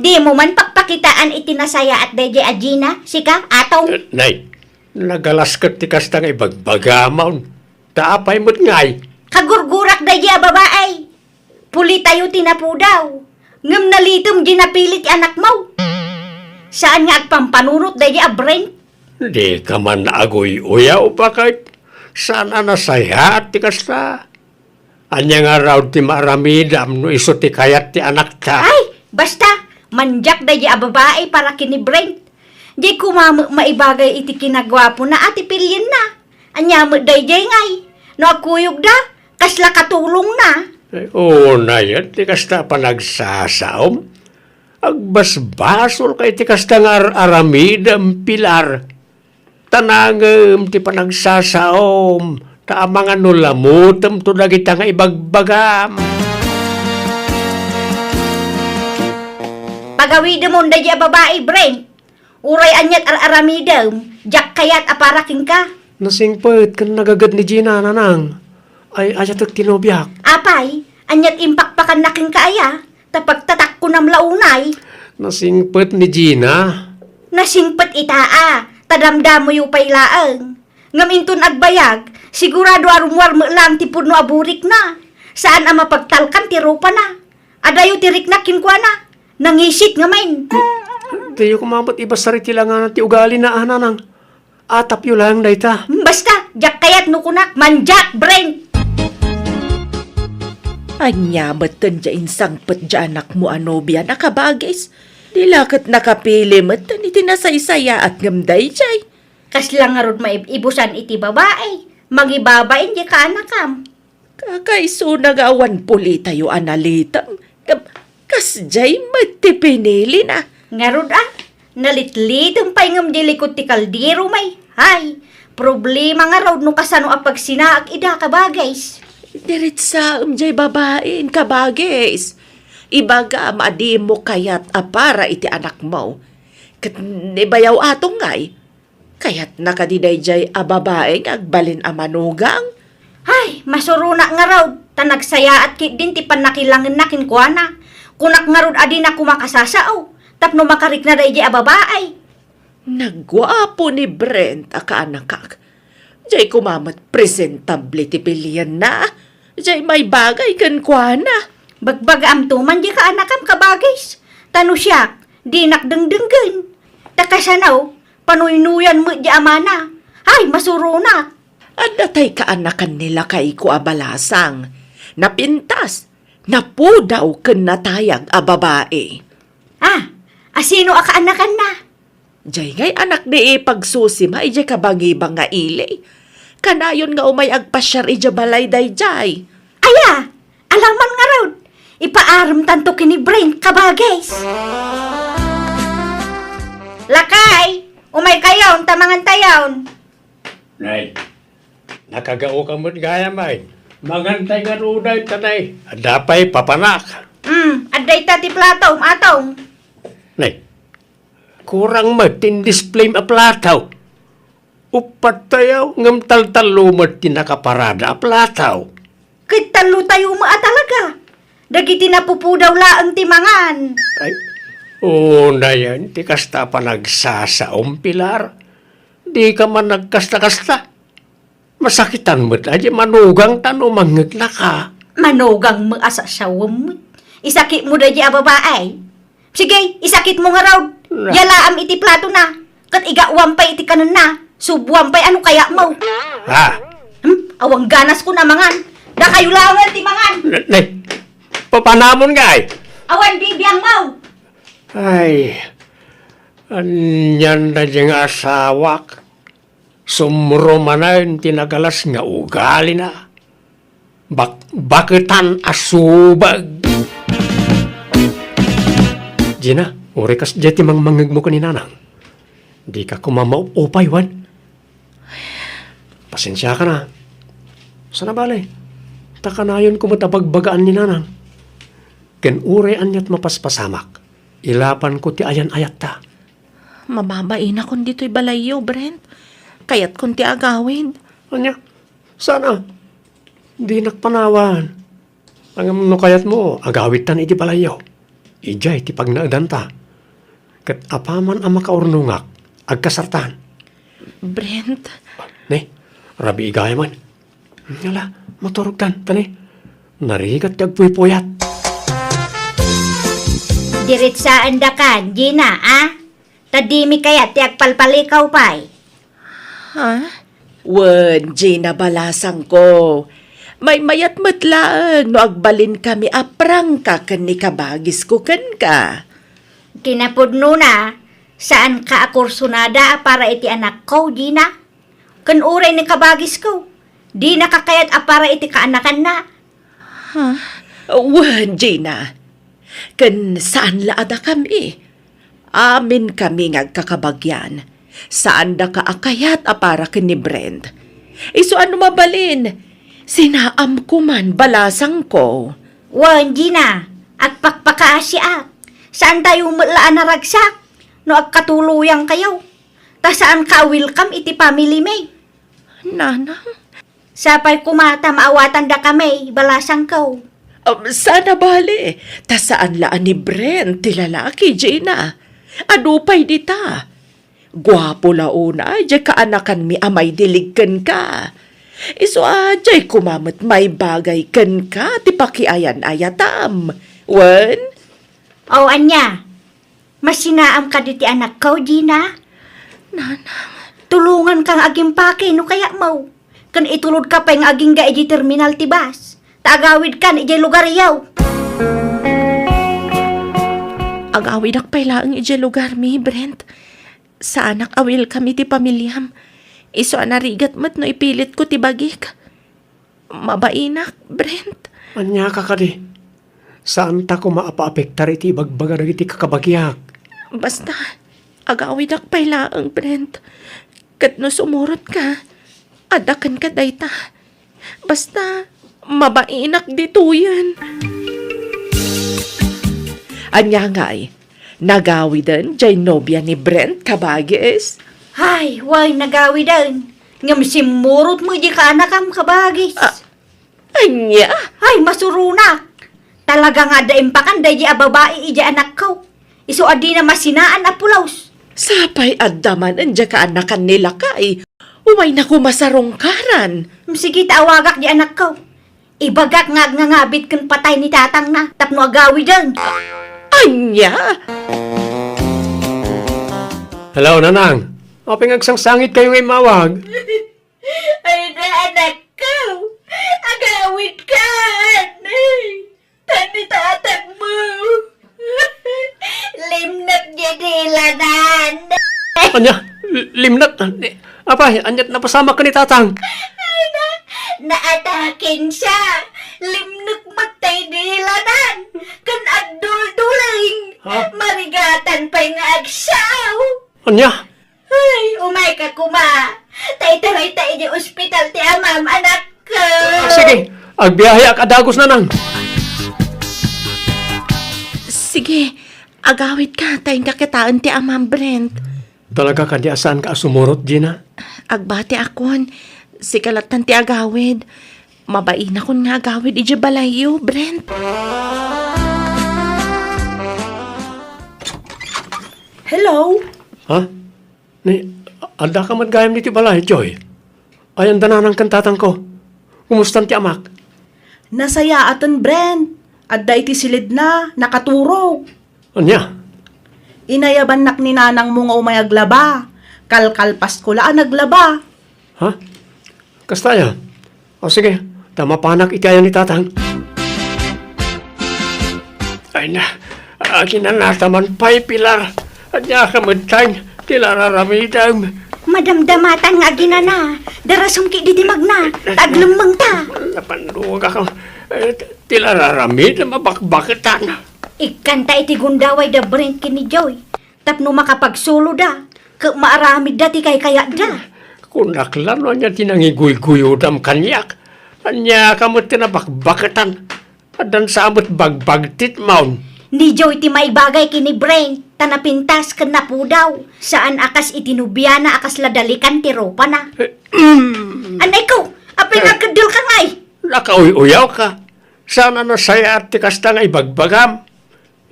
Speaker 6: Di mo man pakpakitaan itinasaya at deje Agina, sika, ataw.
Speaker 2: Nay, nagalaskat ti kastang ibagbagamaon. Taapay mo't ngay.
Speaker 6: Kagurgurak deje a babaay. Puli tayo tinapudaw. Ngam nalitom ginapilit anak mo. Saan nga agpampanunot deje a brain?
Speaker 2: Di ka man agoy uyaw pa kahit sana nasaya at ti kasta. Anya nga raw ti maramidam no iso ti kayat ti anak ta.
Speaker 6: Ay, basta, manjak deje a babaay para kini brain. Di ko maibagay iti kinagwapo na ati pilyin na. Anya mo deje ngay. No akuyog da, kasla katulong na.
Speaker 2: Oo na yan, ti kasta pa nagsasaom. Agbasbasol kay ti kasta nga aramidam pilar. tanangem ti panagsasaom, ta mga nulamutem to dagita nga ibagbagam.
Speaker 6: Pagawid mo da di babae, Brent. Uray anyat aramidem, jak kayat aparaking ka.
Speaker 2: Nasingpet kan nagagad ni Gina nanang. Ay ayatek tinobyak.
Speaker 6: Apay, anyat impakpakan naking kaaya, tapag tatak ko ng launay.
Speaker 2: Nasingpet ni Gina.
Speaker 6: Nasingpat itaa, tadamdam mo yung pailaang. Ngamintun agbayag, sigurado arumwar mo lang tipod no aburik na. Saan ang mapagtalkan tirupa na? Adayo tirik na kinkwa na. Nangisit nga main.
Speaker 2: Tiyo kumabat iba sariti lang nga ti ugali na nanang. Atap yu lang dayta.
Speaker 6: Basta, jak kayat nukunak, manjak, Brent.
Speaker 5: Anya, batan dyan sangpat dyan anak mo anobya nakabagis. Dilakot nakapili matan iti nasaysaya at ngamday jay.
Speaker 6: Kaslang nga rod maibusan iti babae. Magibabain di ka anakam.
Speaker 5: Kakaiso nagawan puli tayo analitam. Kas jay mati pinili na.
Speaker 6: Nga rod nalitlit ang paingam di likod ti kaldero may. Hay, problema nga rod no kasano apag sinaag ida ka bagays.
Speaker 5: Diretsa jay babain kabagis. Ibaga maadi mo kayat apara iti anak mo. Kat nibayaw atong ngay. Kayat nakadiday jay ababaeng agbalin amanugang.
Speaker 6: Hay, masuruna nga raw. Tanagsaya at kit din ti panakilangin na kinkwana. Kunak nga raw adi na kumakasasao. Tapno makarik na day jay ababaay.
Speaker 5: Nagwapo ni Brent akaanakak. Jay kumamat presentable ti pilihan na. Jay may bagay kankwana.
Speaker 6: Bagbaga am tuman di ka anakam kabagis. Tano siya, di nakdengdenggen. Takasanaw, panuynuyan mo di amana. Ay, masuruna.
Speaker 5: At datay kaanakan nila kay ko abalasang. Napintas, napudaw ken natayag a babae.
Speaker 6: Asino akaanakan na?
Speaker 5: Jay ngay anak di pagsusi ma ijay kabangibang nga ili. Kanayon nga umay agpasyar ija balay day jay.
Speaker 6: Aya, alaman nga raw. Ipaaram tanto kini Brent kabagis. Lakay, umay kayon, tamangan tayon.
Speaker 2: Nay, nakagao ka mo't gaya may. Magantay nga ruday tanay. Adapay papanak.
Speaker 6: Aday ta ti plataw, atong.
Speaker 2: Nay, kurang matin display a plataw. Upat tayo ngam taltalumat tinakaparada a plataw.
Speaker 6: Kitalo tayo mo talaga. Dagiti napupudaw laang timangan.
Speaker 2: Ay, una yan, ti kasta pa nagsasaom, Pilar. Di ka man nagkasta-kasta. Masakitan mo't aja manugang tanumangit na ka.
Speaker 6: Manugang mo asasawam mo. Isakit mo da di ababaay. Sige, isakit mo nga raw. Yalaam iti plato na. Kat igawam pa iti kanan na. Subuam pa ano kaya mo.
Speaker 2: Ha?
Speaker 6: Awang ganas ko na mangan. Da kayo langan ti mangan.
Speaker 2: Nay, papanamon nga ay.
Speaker 6: Awan bibiyang mo.
Speaker 2: Ay, anyan na diyang asawak. Sumro manayon tinagalas nga ugali na. Bakitan asubag. Gina, urikas jeti mangmangag mo kaninanang. Di ka kumamaupay, Wan. Pasensya ka na. Sana balay? Takanayon ko matabagbagaan ni nanang. Ken ure anyat mapaspasamak. Ilapan ko ti ayan ayat ta.
Speaker 5: Mamabain ako dito'y balayo, Brent. Kaya't kung ti agawin.
Speaker 2: Anya, sana. Di nakpanawan. Ang no kayat mo, agawit tan iti balayo. Ijay ti pagnaadan ta. Kat apaman ang makaurnungak, agkasartan.
Speaker 5: Brent,
Speaker 2: Ne, rabi igaya man. Ngala, maturog tan, tani. Narigat agpuy-puyat.
Speaker 6: Diritsaan da kan, Gina, Tadimi kaya ti agpalpalikaw pa'y.
Speaker 5: ha? Wen, Gina balasang ko. May mayat matlaan no agbalin kami aprang ka ken ni kabagis ko ken ka.
Speaker 6: Kinapudno na, saan ka akursunada para iti anak ko, Gina? Kan uray ni kabagis ko. Di nakakayat para iti kaanakan na.
Speaker 5: Wen, Gina. Ken saan laada kami? Amin kami ngagkakabagyan. Saan da ka akayat para ni Brent? Iso ano mabalin? Sinaam ko man balasang ko.
Speaker 6: Wan, Gina, agpakpakaasi ak. Saan tayo malaan na ragsak? No agkatuluyang kayo. Ta saan ka welcome iti family may?
Speaker 5: Nanang?
Speaker 6: Sapay kumata maawatan da kami, balasang ko.
Speaker 5: Sana bali. Ta saan laan ni Brent, ti lalaki, Gina? Adupay dita. Gwapo launa, jay kaanakan mi amay diligkan ka. Iso jay kumamot may bagay kan ka, ti pakiayan ayatam. Wen?
Speaker 6: O anya, masinaam ka diti anak ko, Gina?
Speaker 5: Nanang.
Speaker 6: Tulungan kang aging pake, no kaya mo. Kan itulod ka pa yung aging ga iji terminal tibas. Tagawid kan iji lugar yaw.
Speaker 5: Agawid ak pala ang ije lugar mi, Brent. Sa anak awil kami ti pamilyam. Iso anarigat mat no ipilit ko ti bagik. Mabainak, Brent.
Speaker 2: Anya ka kadi. Saan ta ko maapaapektar iti bagbaga iti kakabagyak?
Speaker 5: Basta, agawid ak pala ang Brent. Kat no sumurot ka, adakan ka dayta. Basta, mabainak dito yan. Anya nga'y, nagawidan jay nobya ni Brent kabagis.
Speaker 6: Hay, way nagawi dan. Ngam simurot mo di ka anakam kabagis.
Speaker 5: Anya?
Speaker 6: Hay, masurunak. Talaga nga da impakan da di babae iji anak ko. Iso adi na masinaan a pulaws.
Speaker 5: Sapay addaman anja ka anakan nila kay. Umay na kumasarongkaran.
Speaker 6: Sige taawagak di anak ko. Ibagak nga ngabit kan patay ni tatang na. Tapno agawi dan.
Speaker 5: Anya?
Speaker 2: Hello, Nanang. O pinagsangsangit kayo ngay mawag.
Speaker 6: Ay na anak ko. Agawid ka. Tani tatang mo. Limnat niya nilanan.
Speaker 2: Anya, limnat. Apay, anyat napasama ka ni Tatang.
Speaker 6: Naatakin siya. Limnat matay nilanan. Kan agdul-duling.
Speaker 2: Ha?
Speaker 6: Marigatan pa yung agsaw.
Speaker 2: Anya?
Speaker 6: Ay, umay ka kuma. Tay-taray tayo di ospital ti amam, anak ko.
Speaker 2: Sige, agbiyahe ak adagos, Nanang.
Speaker 5: Sige, agawid ka tayong kakitaan ti amam Brent.
Speaker 2: Talaga ka di asaan ka sumurot, Gina?
Speaker 5: Agbati akon, si kalatan ti agawid. Mabain akon nga agawid iji balayo, Brent.
Speaker 7: Hello?
Speaker 2: Ha? Ni, ada ka madgayam niti balay, Joy. Ayan dananang kantatang ko. Kumustan ti amak?
Speaker 7: Nasaya atan Brent. Adda iti silid na, nakaturog.
Speaker 2: Anya?
Speaker 7: Inayaban nak ni nanang mo nga umayaglaba. Kalkalpas ko laan naglaba.
Speaker 2: Ha? Kastaya? O sige, tama panak ikayan ni Tatang. Ay na, akin na nataman pa'y pilar. Anya ka madtang, tilararamitam.
Speaker 6: Madamdamatan nga ginana. Darasong ki di magna. Taglamang ta.
Speaker 2: Napanduwag ako. Tilararami na mabakbakitan.
Speaker 6: Ikanta iti gundaway da Brent kini Joy. Tapno makapagsulo da. Maaramid da ti kay kaya da.
Speaker 2: Kunaklan niya tinangiguy-guyudam kanyak. Anya ka mo tinabakbakitan. Adan sa amot bagbagtit maun.
Speaker 6: Ni Joy ti maibagay kini Brent. Tanapintas kan na po daw. Saan akas itinubiyana akas ladalikan ti ropa na. Anay ko, apay nagkadil ka ngay.
Speaker 2: Nakauy-uyaw ka. Sana na saya at tikasta nga ibagbagam.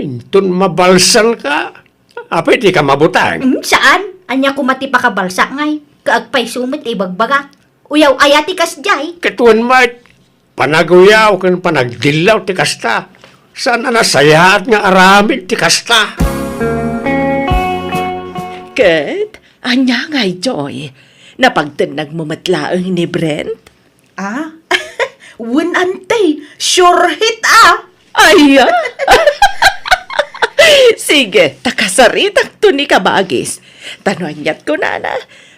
Speaker 2: Intun mabalsan ka. Apay di ka mabutang.
Speaker 6: Saan? Anya kumati pa kabalsa ngay. Kaagpay sumit ibagbaga. Uyaw ayati kas jay.
Speaker 2: Katuan mat, panaguyaw kan panagdilaw tikasta. Sana na saya at nga aramid tikasta.
Speaker 5: Kat, anya nga'y Joy. Napagtanag mo matlaang ni Brent?
Speaker 7: Ah? Win antay. Sure hit ah.
Speaker 5: Ay, sige, takasaritak to ni Kabagis. Tanonyat ko na.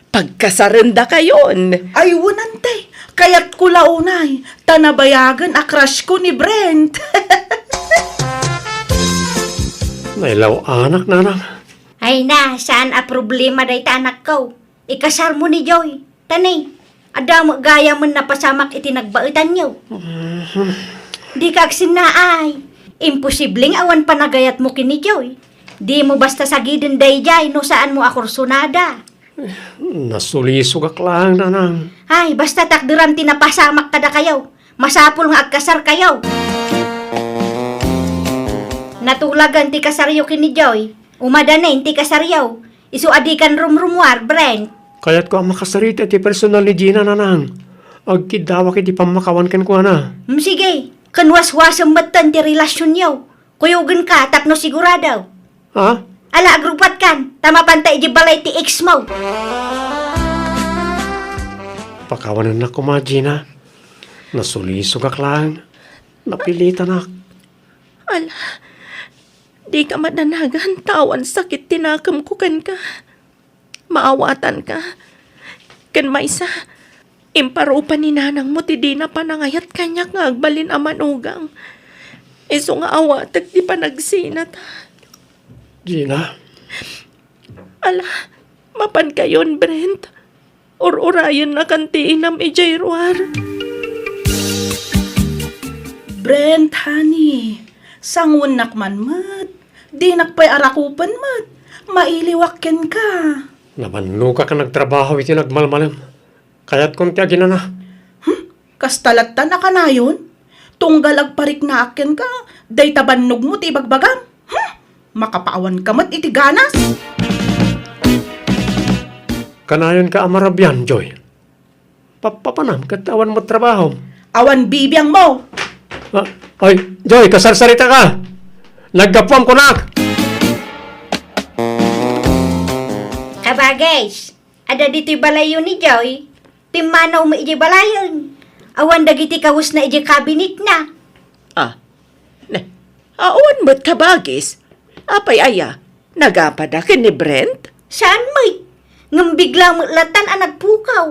Speaker 5: Pagkasarenda kayon.
Speaker 7: Ay, win antay. Kaya't ko launay. Tanabayagan a crush ko ni Brent.
Speaker 2: Nailaw anak, Nanang.
Speaker 6: Ay na, saan a problema day ta anak ko? Ikasal mo ni Joy. Tanay, ada mo gaya mo na pasamak iti nagbaitan niyo. Di ka aksinaay. Imposibleng awan panagayat mo kini Joy. Di mo basta sagidin day jay no saan mo akursunada.
Speaker 2: Nasulisog lang, nanang.
Speaker 6: Ay, basta takdiran tinapasamak kada kayo. Masapul nga agkasar kayo. Natulagan ti kasaryo kini Joy. Umadanin ti kasaryo. Isu adikan rumrumwar, Brent.
Speaker 2: Kaya't ko ang makasarita ti personal ni Gina, nanang. Agkidawak iti pamakawan kan ko na.
Speaker 6: Sige, kanwas-wasang matan ti relasyon niyo. Kuyugan ka, tapno sigurado.
Speaker 2: Ha?
Speaker 6: Ala, agrupat kan. Tama pantay di balay ti ex mo.
Speaker 2: Pakawanan na ko, Gina. Nasulisog lang. Napilitan na.
Speaker 5: Ala, di ka madanagan, tawan sakit tinakam ko kan ka. Maawatan ka. Kan maisa, imparupa ni nanang mo ti di na panangayat kanyak nga agbalin amanugang. Iso nga awatag di pa nagsinat.
Speaker 2: Gina,
Speaker 5: Ala, mapan kayon, Brent. Urayan na kantiin nam ijayruar.
Speaker 7: Brent, honey. Sangun nakman mat. Di nakpay arakupan mat. Mailiwakken ka.
Speaker 2: namanluka ka nagtrabaho iti nagmalmalam. Kaya't kung tiyagin na.
Speaker 7: Kastalatan na ka na yun. Tunggal agparik na akin ka. Day tabannog mo ti ibagbagam. Makapaawan ka mat iti ganas.
Speaker 2: Kanayon ka amarabyan, Joy. Papanam, katawan mo trabaho.
Speaker 7: Awan bibiyang mo.
Speaker 2: Ay, Joy, kasarsarita ka. Naggapuan ko na.
Speaker 6: Kabagays, ada dito'y balayon ni Joy. Timanaw mo iji balayon. Awan dagiti kawus na iji kabinet na.
Speaker 5: Awan mo't kabagis. Apay aya, nagapadakin ni Brent?
Speaker 6: Saan may? Ngam bigla mo latan ang nagpukaw.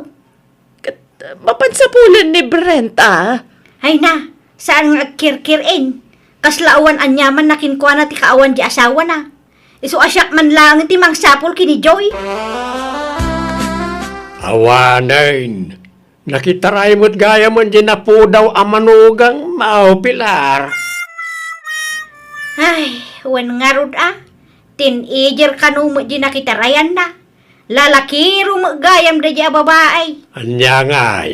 Speaker 5: Mapansapulan ni Brent,
Speaker 6: Ay na, saan nga agkirkirin? Kaslaawan anyaman na kinkuha na ti kaawan di asawa na. Isu asyak man lang ti mang sapul kini Joy.
Speaker 2: Awanin. Nakitaray mo't gaya mo di na po daw amanugang mao pilar.
Speaker 6: Ay, wan nga rod Teenager kanu mo di nakitarayan na. Lalakiro mo gayam da di babaay.
Speaker 2: Anya nga'y.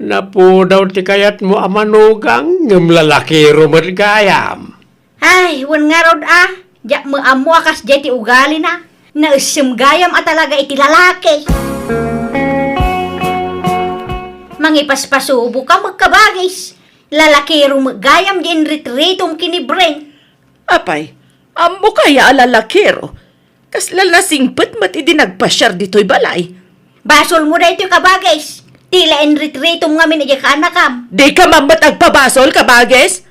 Speaker 2: Na po daw ti kayat mo amanugang ngam lalaki rumot gayam.
Speaker 6: Ay, wan nga rod Diyak mo amo akas di ti ugali na. Nausum gayam talaga iti lalaki. Mangipaspasubo ka magkabagis. Lalakiro mo gayam di inritritong kini Brent.
Speaker 5: Apay, amo kaya alalakero. Kas lalasingpet mat idi nagpasyar dito'y balay.
Speaker 6: Basol mo da ito kabagis. Tila inritritong ngamin iti kaanakam.
Speaker 5: Di ka mamat agpabasol, kabages?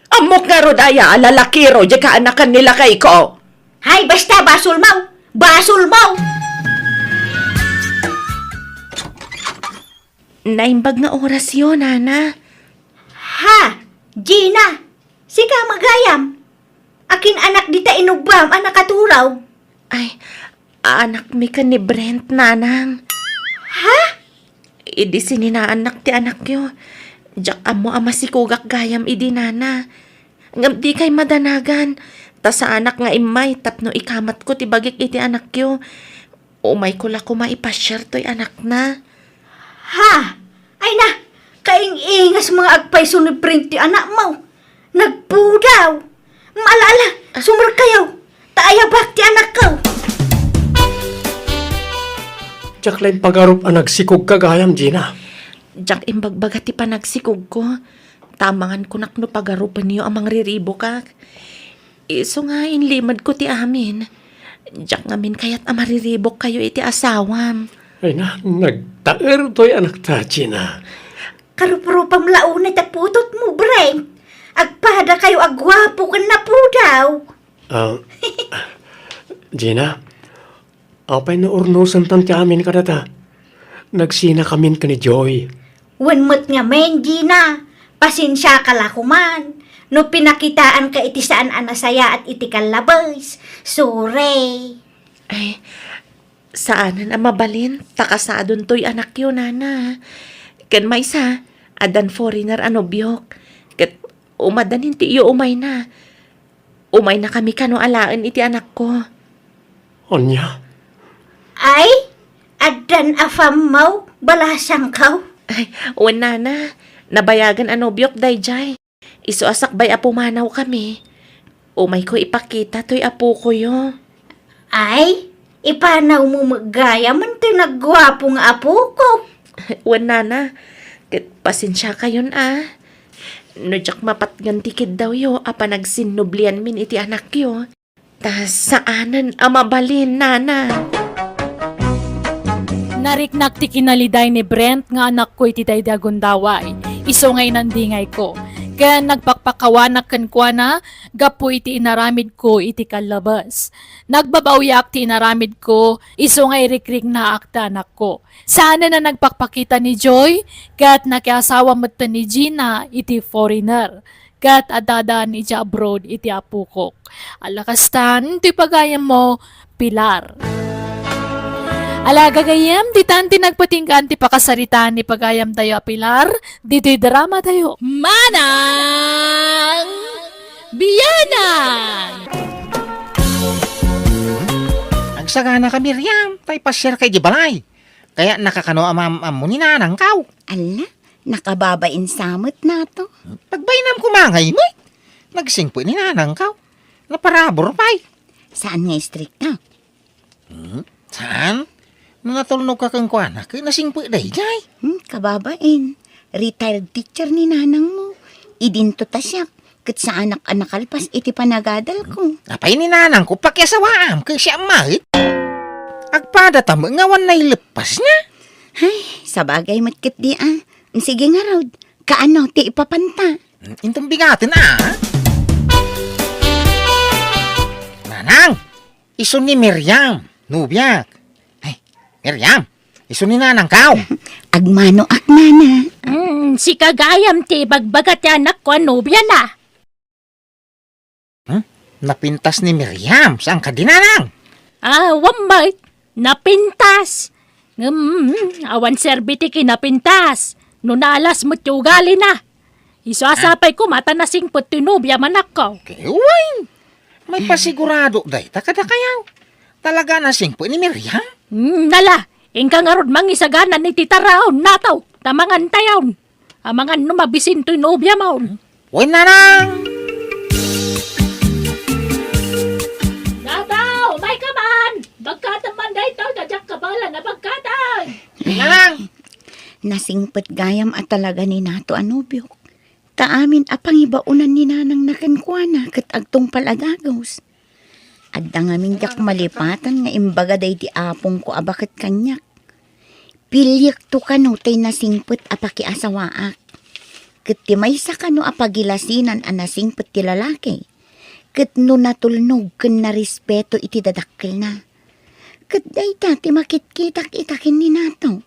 Speaker 5: Amok nga rodaya alalakero di ka anakan nila kay ko.
Speaker 6: Hay, basta basol mo! Basol mo!
Speaker 5: Naimbag nga oras yun, Nana.
Speaker 6: Ha! Gina! Sika magayam! Akin anak di ta inugbam, anak katuraw.
Speaker 5: Ay, anak mi ka ni Brent, Nanang.
Speaker 6: Ha?
Speaker 5: Idi sininaanak ti anak yo. Diyak amo ama si kugak gayam idi nana. Ngam di kay madanagan. Ta sa anak nga imay tapno ikamat ko ti bagik iti anak yo. Umay ko la ko maipasyar to'y anak na.
Speaker 6: Ha? Ay na! Kaing-ingas mga agpay sunipring ti anak mo. Nagpudaw! Maalala, sumur kayo. Taayabak ti anak ko.
Speaker 2: Diyak lang pagarup ang nagsikog kagayam, Gina.
Speaker 5: Diyak imbagbaga ti panagsikog ko. Tamangan ko nakno pagarupan niyo amang riribo ka. Iso nga inlimad ko ti amin. Diyak ngamin kayat amariribok kayo iti asawam.
Speaker 2: Ay na, nagtaer to'y anak ta, Gina.
Speaker 6: Karupurupam launay at putot mo, Brent. Agpada kayo agwapo ka na po daw.
Speaker 2: Gina, apay na urnusan tanti amin ka data. Nagsina kamin ka ni Joy.
Speaker 6: Wanmot nga men, Gina. Pasensya ka la kuman. No pinakitaan ka iti saan anasaya at iti kalabas. Sorry.
Speaker 5: Ay, saanan ang mabalin? Takasadon to'y anak yun, nana. Kan may sa, adan foreigner ano biyok. Kat umadan hindi iyo umay na. Umay na kami kano alaan iti anak ko.
Speaker 2: Anya?
Speaker 6: Ay, adan afam mau, balasang kaw.
Speaker 5: Ay, uwan nana. Nabayagan ano biyok dayjay. Iso asakbay apumanaw kami. Umay ko ipakita to'y apo ko yo.
Speaker 6: Ay, ipanaw mo magaya man tinagwapo nga apo ko.
Speaker 5: Uwan nana. Kat pasensya kayon Nojak mapatgan tikid daw yo, apa nagsinublian min iti anak yo. Tas saanan amabalin, nana?
Speaker 3: Nariknak ti kinaliday ni Brent nga anak ko iti daydagon daway. Iso ngay nandingay ko. Kaya nagpakpakawanak kan kwa na, gapo iti inaramid ko iti kalabas. Nagbabawyak ti inaramid ko, iso ngay rikrik na akta anak ko. Sana na nagpakpakita ni Joy, kat nakiasawa mo ni Gina iti foreigner. Kat adadaan iti abroad iti apukok. Alakastan, ti pagayam mo, Pilar. Alaga gayam, di tanti nagpatinggan ti pakasaritaan ni pagayam tayo Pilar, di drama tayo. Manang Biyanan!
Speaker 8: Agsagana ka, Miriam. Tay pasyar kay di balay. Kaya nakakano amam mo ni nanang kaw.
Speaker 4: Ala, nakababain samot na to.
Speaker 8: Pagbainam kumangay mo, nagsingpo ni nanang kaw. Naparabor pa'y.
Speaker 4: Saan nga street na?
Speaker 8: Saan? Nung natulnog ka kang kuanak, nasingpo day jay.
Speaker 4: Kababain. Retired teacher ni nanang mo. Idinto ta siya. Kat sa anak-anak kalpas, iti panagadal ko.
Speaker 8: Napay ni nanang ko pakyasawaam kay siya mahit. Agpada tamo ngawan na ilipas niya.
Speaker 4: Ay, sabagay matkit di Sige nga raw, kaano ti ipapanta?
Speaker 8: Intong bigatin Nanang, iso ni Miriam, nubiyak. Ay, Miriam, iso ni nanang kaw.
Speaker 4: Agmano aknana.
Speaker 3: Si kagayam ti bagbagat ti anak ko anubya na.
Speaker 8: Napintas ni Miriam, saan ka dinanang?
Speaker 3: Wambay, napintas. Awan serbiti kinapintas. No nalas mo ti ugali na. Isasapay ko mata na singpot tinubya manak ko.
Speaker 8: Kewain, may pasigurado day, takada kayaw. Talaga na singpo ni Miriam?
Speaker 3: Nala, ingka nga rod mangisaganan ni titaraon nataw, tamangan tayaw. Amangan numabisin to'y nubya maun.
Speaker 8: Uy, nanang!
Speaker 3: Nataw, may kaman! Bagkataman day taw, dadyak kabala na bagkatay!
Speaker 8: Nanang!
Speaker 4: Nasingpet gayam at talaga ni nato anubyok. Taamin apang ibaunan ni nanang nakankwana kat agtong palagagos. Adda nga minyak malipatan nga imbaga day di apong ko abakat kanyak. Pilyak to kano tay nasingpet apaki asawaak. Kat ti may sa kano apagilasinan ang nasingpet ti lalaki. Kat no natulnog kan na respeto iti dadakkel na. Kat day ti makitkitak itakin ni nato.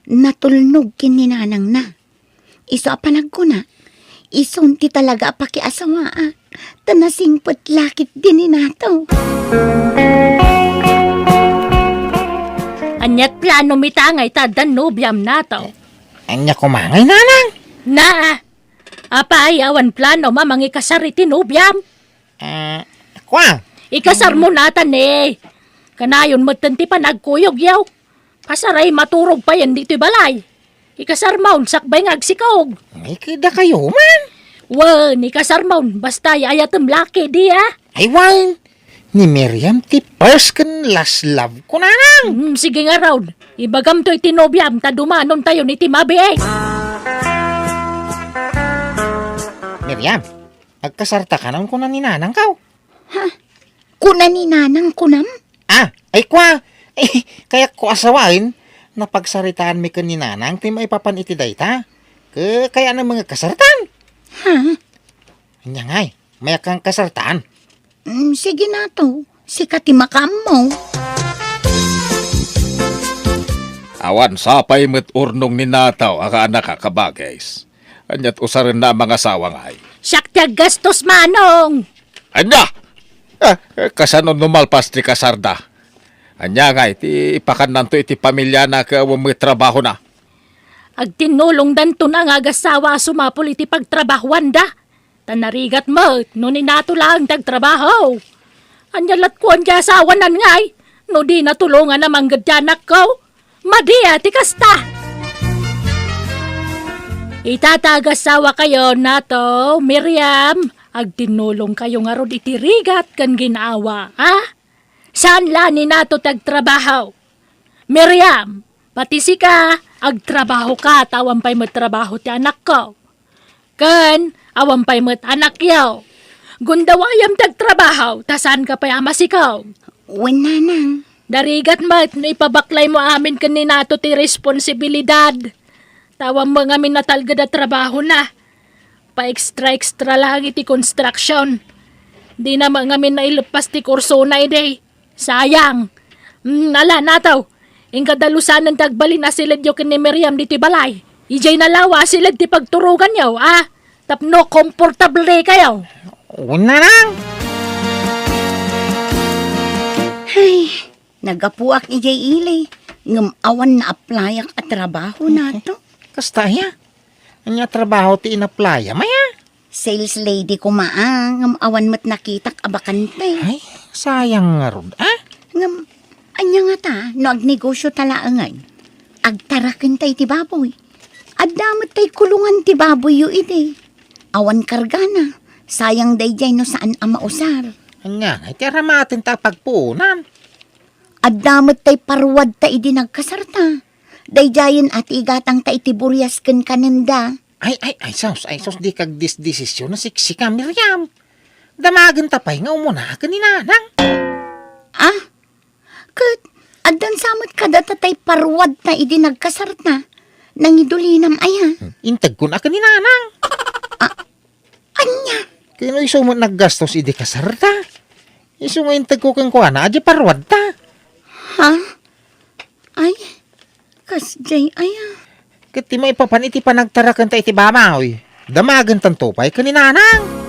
Speaker 4: Natulnog kin ni nanang na. Iso apanag ko na. Ison ti talaga pakiasawa tanasingpot lakit din ni nato.
Speaker 3: Anyat plano mitangay tadan nubyam nato.
Speaker 8: Anya kumangay, nanang?
Speaker 3: Na, apa awan plano mamangi kasariti nubyam.
Speaker 8: Kwang?
Speaker 3: Ikasar mo natan Kanayon mo tanti pa nagkuyog yaw. Kasaray maturog pa yan dito'y balay. Ikasar maun sakbay nga agsikog.
Speaker 8: May kida kayo man.
Speaker 3: Wan, ikasar maun basta ayatem laki diya.
Speaker 8: Ay, wine. Ni Miriam ti first kan last love ko, nanang.
Speaker 3: Sige nga raw. Ibagam to'y tinobyam ta dumanon tayo ni Timabi
Speaker 8: Miriam, agkasarta ka nang kunan ni nanang kaw.
Speaker 4: Kuna ni nanang kunam?
Speaker 8: Ay kwa. Kaya ko asawain, napagsaritaan mi kan ni nanang, ti maipapan iti dayta. Kaya ng mga kasartan. Anya ngay, may kang kasartan.
Speaker 4: Sige na to. Sikati makam mo.
Speaker 9: Awan sapay met urnong ni nataw aka anak kabagays. Anyat usarin na mga sawang ay.
Speaker 3: Siyak gastos manong.
Speaker 9: Anya! Kasanon numalpas ti kasarda. Anya nga iti ipakanan to iti pamilya na kaawang may trabaho na.
Speaker 3: Ag tinulong danto na nga agasawa sumapol iti pagtrabahuan da. Tanarigat mo, no ni nato lang tagtrabaho. Anyalat ko ang asawanan ngay, no di natulungan namang gadyanak ko. Madiya ti kasta. Itatagasawa kayo nato, Miriam. Ag tinulong kayo nga rod iti rigat kan ginawa, ha? Saan lani nato tagtrabaho? Miriam, pati si ka, agtrabaho ka, tawampay mo trabaho ti anak ko. Kan, awampay mo't anak yaw. Gundawayam tagtrabaho, tasan ka pa masikaw.
Speaker 6: Wala nang.
Speaker 3: Darigat mo't, no ipabaklay mo amin kanina to ti responsibilidad. Tawang mga minatalgad at trabaho na. Pa-extra lang iti construction. Di na mga na ilupas ti kurso na ide. Sayang. Ala nataw. Ingkadalusan ng tagbalin na silid yung ni Miriam di ti balay. Ijay nalawa silid ti pagturugan yaw, ah. Tapno komportable kayo.
Speaker 8: Una lang.
Speaker 6: Ay, nagapuak ijay ilay. Ngam awan na aplayak at trabaho na to.
Speaker 8: Kastaya. Anya trabaho ti inaplaya, maya.
Speaker 6: Sales lady ko maang. Ngam awan mo't nakitak abakante.
Speaker 8: Ay, sayang nga rod, ah.
Speaker 6: Ngam, anya nga ta, no agnegosyo talaangay. Agtarakin tay ti baboy. Adamot tay kulungan ti baboy yu ide. Awan kargana. Sayang dayjay no saan ang mausar.
Speaker 8: Anya, iti aramatin ta pagpunan.
Speaker 6: Adamot tay parwad ta idi nagkasarta. Dayjayin at igatang ta iti buryas ken kanenda.
Speaker 8: Ay, sos, di kag desisyon na siksika, Miriam. Damagan tapay nga umuna ka ni nanang.
Speaker 6: Ah? Kat, adan samot kada tatay parwad na idi nagkasarta. Nangidulinam aya.
Speaker 8: Intag ko na ka ni nanang.
Speaker 6: Anya?
Speaker 8: Kaya no iso mo naggastos idi kasarta. Iso mo intag ko kang kuwana, adya parwad ta.
Speaker 6: Ha? Ay, kasjay aya.
Speaker 8: Kati may papaniti pa nagtarakan ta iti bamaw. Damagan tanto pa'y ka ni nanang.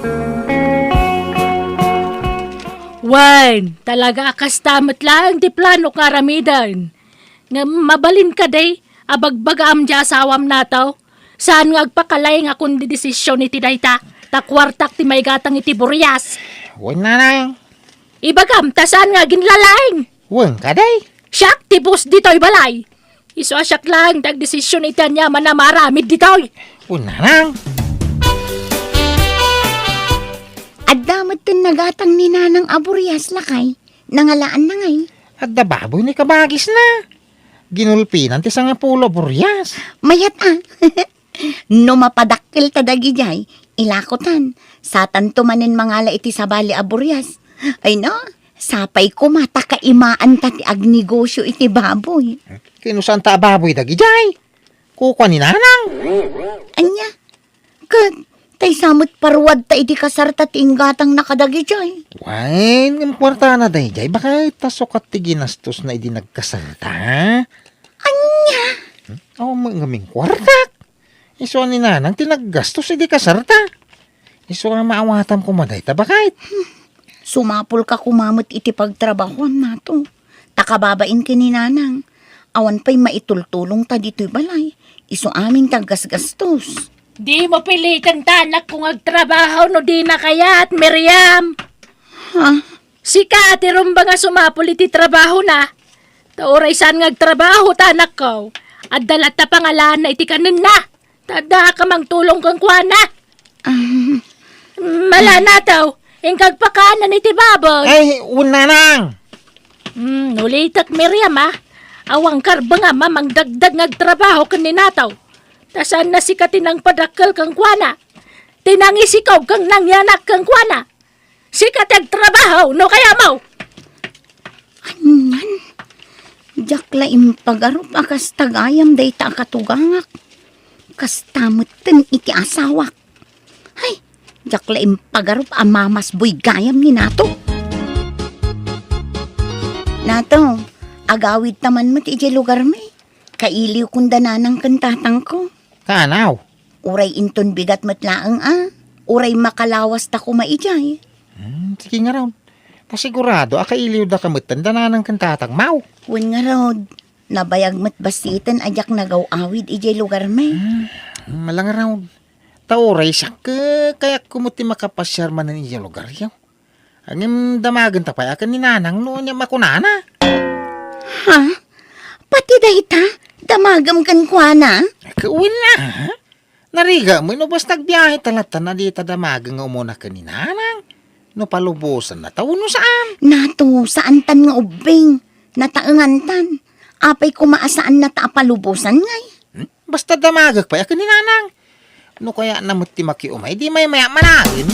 Speaker 3: Wan, talaga kastamot lang ti plano karamidan. Nga mabalin ka day, abagbagam di asawam nataw. Saan nga agpakalay nga kundi desisyon iti dayta, takwartak ti may gatang iti buryas.
Speaker 8: Huwag nanang.
Speaker 3: Ibagam, tasaan nga ginlalaing.
Speaker 8: Huwag ka day.
Speaker 3: Siyak, tibos dito'y balay. Iso asyak lang, tagdesisyon iti niya manamaramid dito'y.
Speaker 8: Huwag nanang.
Speaker 6: Adamot tin nagatang ni nanang aburyas lakay. Nangalaan na ngay.
Speaker 8: At dababoy ni kabagis na. Ginulpinan ti sa nga pulo buryas.
Speaker 6: Mayat ah. No mapadakil tadagi jay, ilakotan. Satan tumanin mangala iti sabali aburyas. Ay no, sapay ko mata kaimaan ta ti agnegosyo iti baboy.
Speaker 8: Kinusan ta baboy dagi jay. Kukwa ni nanang.
Speaker 6: Anya, kat, tay samot parwad ta iti kasarta ti inggatang nakadagi jay.
Speaker 8: Wain, ng kwarta na day jay. Baka tasukat ti ginastos na idi nagkasanta.
Speaker 6: Anya,
Speaker 8: Oo, ngaming kwartak. Iso ni nanang tinaggastos idi kasarta. Iso nga maawatam ko maday tabakait.
Speaker 6: sumapol ka kumamot iti pagtrabahuan nato. Takababain ki ni nanang. Awan pa'y maitultulong ta dito'y balay. Iso aming taggasgastos.
Speaker 3: Di mo pilitan tanak kung agtrabaho no di na kayat, Miriam.
Speaker 6: Ha?
Speaker 3: Si Kati rumba nga sumapol iti trabaho na. Tauray saan nga agtrabaho tanak ko. At dalat na pangalan na iti kanin na. Tada ka mang tulong kang kuwana. Mala na taw. Ingkag pakanan iti baboy.
Speaker 8: Ay, una nang.
Speaker 3: Nulitat Miriam ha. Awang karba nga mamang dagdag ngagtrabaho kaninataw. Tasan na si katinang padakkel kang kuwana. Tinangisikaw kang nangyanak kang kuwana. Sikat agtrabaho no kaya mo.
Speaker 6: Anyan? Jakla impagarup akas tagayam day ta katugangak. Kastamot ten iti asawak. Hay, jakla impagarup amamas boy gayam ni nato. Nato, agawid taman mo ti lugar may. Kailiw kunda nanang kantatang ko.
Speaker 8: Kanaw.
Speaker 6: Uray inton bigat matlaang Uray makalawas ta ko maijay.
Speaker 8: Sige nga raw. Kasigurado, akailiw da kamot tanda na ng kantatagmaw.
Speaker 4: Wen nga rod, nabayag mat basitan ajak nagaw awid ijay lugar me.
Speaker 8: Malang raw. Tauray siya kaya kumuti makapasyar man ng iyang lugar yaw. Ang damagan tapay akan ni nanang noon niya makunana.
Speaker 4: Ha? Pati dayta, damagam kan kuana?
Speaker 8: Kauwin na. Nariga mo, no bas nagbiyahe talata na di tadamagan nga umuna ka ni nanang. No palubusan na taon no saan.
Speaker 4: Nato, saan tan nga ubing? Nataangan tan. Apay kumaasaan na taapalubusan ngay.
Speaker 8: Basta damagag pa akan ni nanang. No kaya namut ti makiumay, di may maya managin.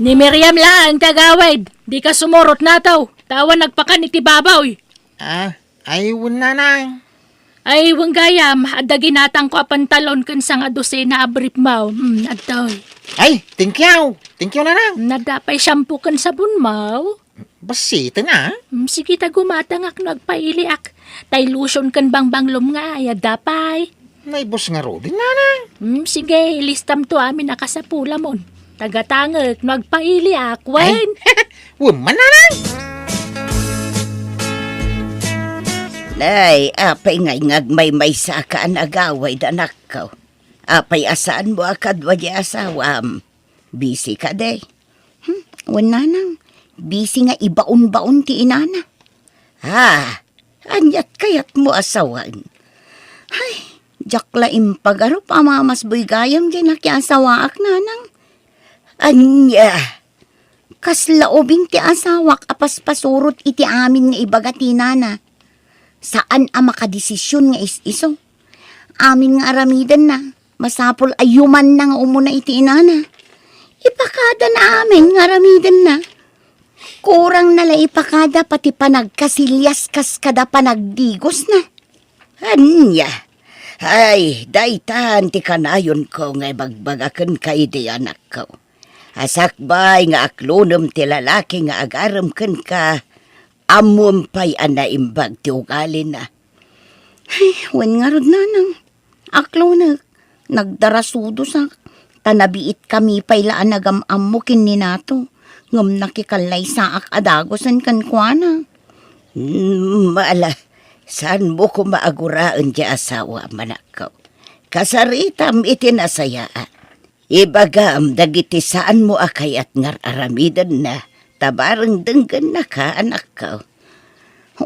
Speaker 3: Ni Miriam lang, kagawad. Di ka sumurot na taw. Tawan nagpakan iti babaw.
Speaker 8: Ayun nanang.
Speaker 3: Ay, wang gayam. Adda ginatang ko pantalon kan sa nga dosena abrip maw. Adtoy.
Speaker 8: Ay, thank you. Thank you nanang.
Speaker 3: Nadapay shampoo kan sabon maw.
Speaker 8: Basita na.
Speaker 3: Sige ta gumatangak nagpailiak. Tay lotion kan bangbang nga ay adapay.
Speaker 8: Naibos nga ro din nanang.
Speaker 3: Sige, listam to amin nakasapula mon. Tagatangak nagpailiak. Wen.
Speaker 8: Woman nanang.
Speaker 4: Nay, apay ngay ngagmay-may sa kaan agaway danak ko. Apay asaan mo akadwa di asawam. Busy ka day. Wan nanang, busy nga ibaon-baon ti inana. Anyat kayat mo asawan. Ay, jakla impagarop amamas boy gayam di nakiasawaak nanang. Anya, kaslaobing ti asawak apas pasurot iti amin nga ibagati nana. Saan ang makadesisyon nga is-iso? Amin nga aramidan na. Masapol ayuman na nga umuna iti inana. Ipakada na amin nga aramidan na. Kurang nala ipakada pati panagkasilyas kas kada panagdigos na. Anya? Ay, daytan ti kanayon ko nga bagbagakan kay di anak ko. Asakbay nga aklonom ti lalaki nga agaram kan ka. Amon pa'y anaimbag ti ugali na. Ay, wan nga rod nanang. Aklo na, nagdarasudo sa tanabiit kami pa'y laan nagamam mo kin ni nato. Ngam nakikalay sa adagosan kan kuana. Maala, saan mo ko maaguraan di asawa manakaw? Kasaritam iti nasayaan. Ibagam dagiti saan mo akayat ngar aramidan na. Tabarang denggan na ka, anak ko.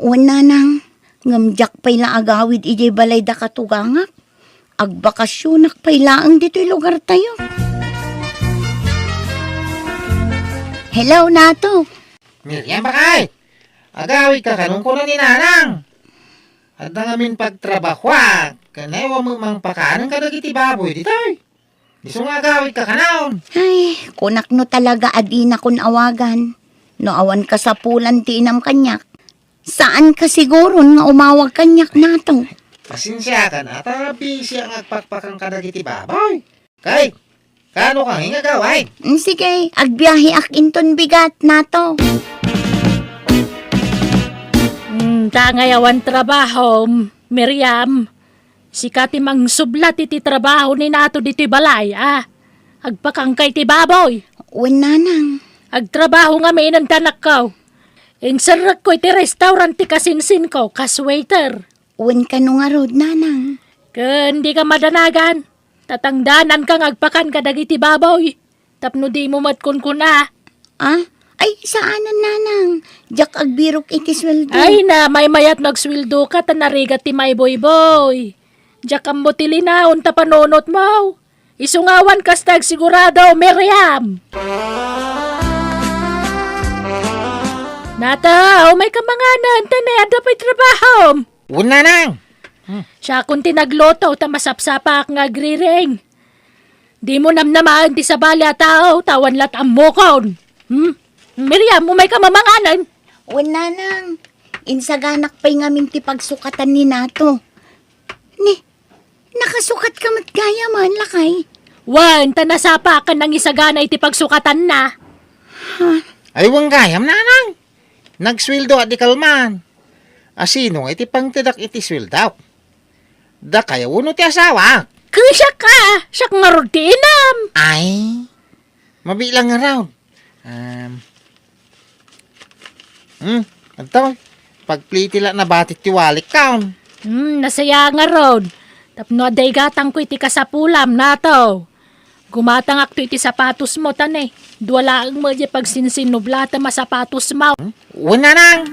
Speaker 4: Una nang, ngamjak pa'y laagawid ijay balay da katugangak. Agbakasyonak pa'y laang dito'y lugar tayo. Hello, Nato.
Speaker 8: Miriam bakay. Agawid ka kanong kuno ni nanang. At ang amin pagtrabahwa, kanewa mo mang pakanan ka dagiti baboy ditoy. Diso nga agawid ka kanaon.
Speaker 4: Ay, kunak no talaga adi na kun awagan. No awan ka sa pulan ti inam kanyak. Saan ka siguro nga umawag kanyak nato?
Speaker 8: Pasensya ka na, tabi siya ang agpakpakang kadagiti baboy. Kay, kano kang hingagaway?
Speaker 4: Sige, agbiyahe ak inton bigat nato.
Speaker 3: Tangayawan trabaho, Miriam. Sikati mang sublat iti trabaho ni nato diti balay, Agpakangkay ti baboy.
Speaker 4: Wen nanang.
Speaker 3: Agtrabaho nga may inandanak ko. Insarak ko iti restaurant ti kasinsin ko, kas waiter.
Speaker 4: Wen ka no nga rod nanang.
Speaker 3: Hindi ka madanagan. Tatangdanan kang agpakan ka dagiti baboy. Tapno di mo matkunkuna.
Speaker 4: Ay, saanan nanang? Jak agbirok iti sweldo.
Speaker 3: Ay na, may mayat nagswildo ka, tanarigat ti may boy-boy. Jak ang motilinaon ta panonot mo. Isungawan kastag sigurado, Miriam. Nataw, may kamanganan, tanay adapay trabaho.
Speaker 8: Una nang.
Speaker 3: Siya kung tinagloto, tamasapsapak nga griring. Di mo namnamaan ti sabali at tao, tawan lat ang mukon. Miriam, mo may kamamanganan.
Speaker 4: Wen nanang. Insaganak pa'y ngamin ti pagsukatan ni nato. Nakasukat ka matgaya man, lakay.
Speaker 3: Wan, tanasapa ka nang isagana iti pagsukatan na.
Speaker 8: Ay, wang gayam nanang. Nagswildo at di kalman. Asino iti pangtidak iti swildaw. Da kaya uno ti asawa.
Speaker 3: Kusya ka, siya nga rod ti inam.
Speaker 8: Ay, mabilang nga raw. Ito, pagplitila na batit tiwalik kaon.
Speaker 3: Nasaya nga ron. Tapno aday gatang ko iti kasapulam na to. Gumatang akto iti sapatos mo tanay. Duwala ang mo di pagsinsinublata masapatos mo.
Speaker 8: Una nang!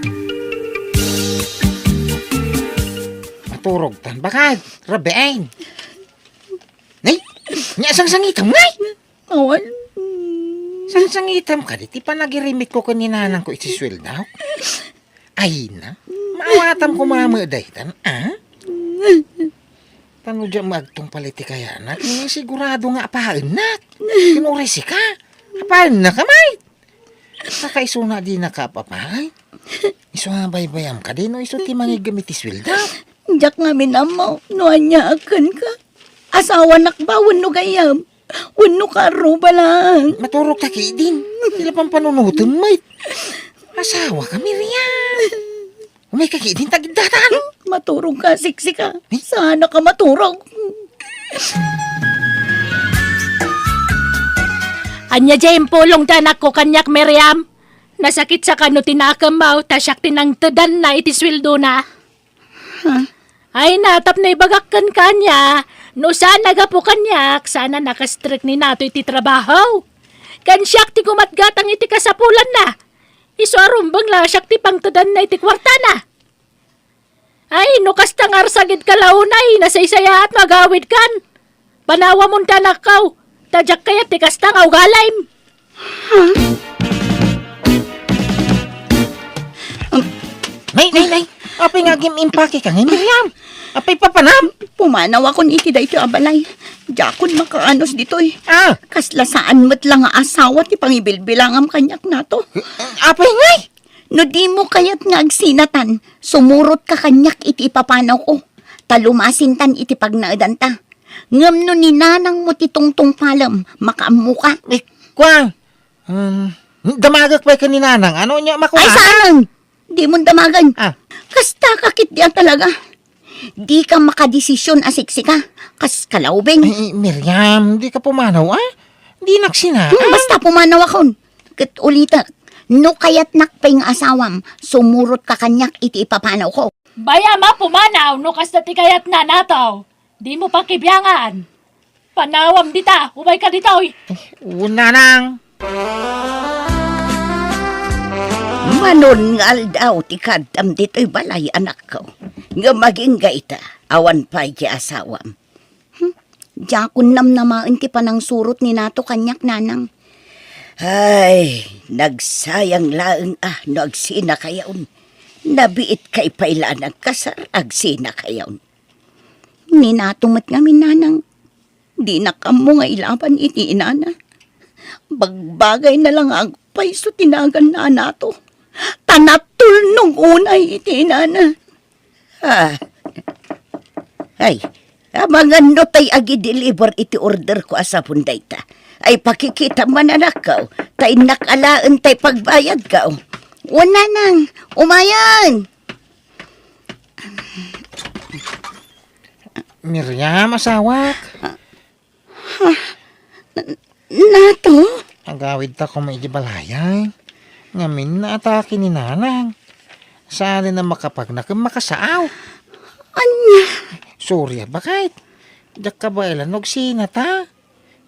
Speaker 8: Maturog tan bakad, rabein. Nay, niya sang-sangitam ngay!
Speaker 4: Awan.
Speaker 8: Sang-sangitam ka, di pa nagirimit ko kaninanang ko isiswil daw. Ay na, maawatam ko mamaday tan, Tano dyan magtong paliti kaya na, sigurado nga apahan na. Kinurisi ka, apahan na kamay. Nakaiso na di nakapapay. Iso nga baybayam ka din, no iso ti mangigamit iswil daw.
Speaker 4: Diyak nga minamaw, no anya akan ka. Asawa nakba, wano gayam. Wano karo ba lang.
Speaker 8: Maturok ta ki din, tila pang panunutan, mate. Asawa ka, Miriam. Umay ka ki din, tagidatan.
Speaker 4: Maturog ka, siksi ka. Sana ka maturog.
Speaker 3: Anya dyan pulong tanak ko kanyak Miriam. Nasakit sa kano tinakamaw, tasyak tinangtadan na itiswildo na. Ay natap na ibagakkan kanya. No sana ga po kanyak, sana nakastrict ni nato iti trabaho. Kansyak ti kumatgatang iti kasapulan na. Iso arumbang la syak ti pangtadan na iti kwarta na. Ay, no kastang arsagid kalaunay, nasaysaya at magawid kan. Panawa mong tanakaw, tadyak kaya ti kastang awgalaim.
Speaker 8: Nay, apay nga gimimpake ka ngayon, Miriam. Apay papanam.
Speaker 4: Pumanaw ako ni iti da ito abalay. Jakon makaanos dito'y.
Speaker 8: Ah,
Speaker 4: Kasla saan mo't lang nga asawa ti pangibilbilangam kanyak nato.
Speaker 8: apay ngay.
Speaker 4: No di mo kayat nga agsinatan, sumurot ka kanyak iti ipapanaw ko. Talumasintan iti pagnaadan ta. Ngam no ninanang mo ti tungtong palam, makaamu ka.
Speaker 8: Kwa, damagak pa ka ni nanang. Ano niya makuha?
Speaker 4: Ay saan? Di mo damagan.
Speaker 8: Ah.
Speaker 4: Kasta kakit diyan talaga. Di ka makadesisyon asiksi ka. Kas kalaubing.
Speaker 8: Ay, Miriam, di ka pumanaw, Di naksina.
Speaker 4: Basta pumanaw akon. Kat ulita, no kayat nakpay nga asawam, sumurot ka kanyak iti ipapanaw ko.
Speaker 3: Baya ma pumanaw, no kasta ti kayat na nataw. Di mo pa kibyangan. Panawam dita, umay ka ditoy.
Speaker 8: Una nang.
Speaker 4: Manon nga aldaw ti kadam dito'y balay anak ko. Nga maging gaita, awan pa'y ki asawam. Jakon namnamaan ti panang surot ni nato kanyak nanang. Ay, nagsayang laeng no agsina kayaon. Nabiit kay paila nagkasar, agsina kayaon. Ni natumat nga minanang, di na kamo nga ilaban iti inana. Bagbagay na lang agpay so tinagan na nato. Tanatul nung unay iti inana. Ay, mga notay agi-deliver iti order ko asapon dayta. Ay pakikita man anakaw, tay nakalaan tay pagbayad ka. Wala nang, umayan.
Speaker 8: Miriam, asawak.
Speaker 4: Nato?
Speaker 8: Agawid ta ko may balayay. Ngamin na atake ni nanang. Saan na makapagnak makasaaw.
Speaker 4: Anya?
Speaker 8: Sorry, bakit? Diyak ka ba ilan sinata?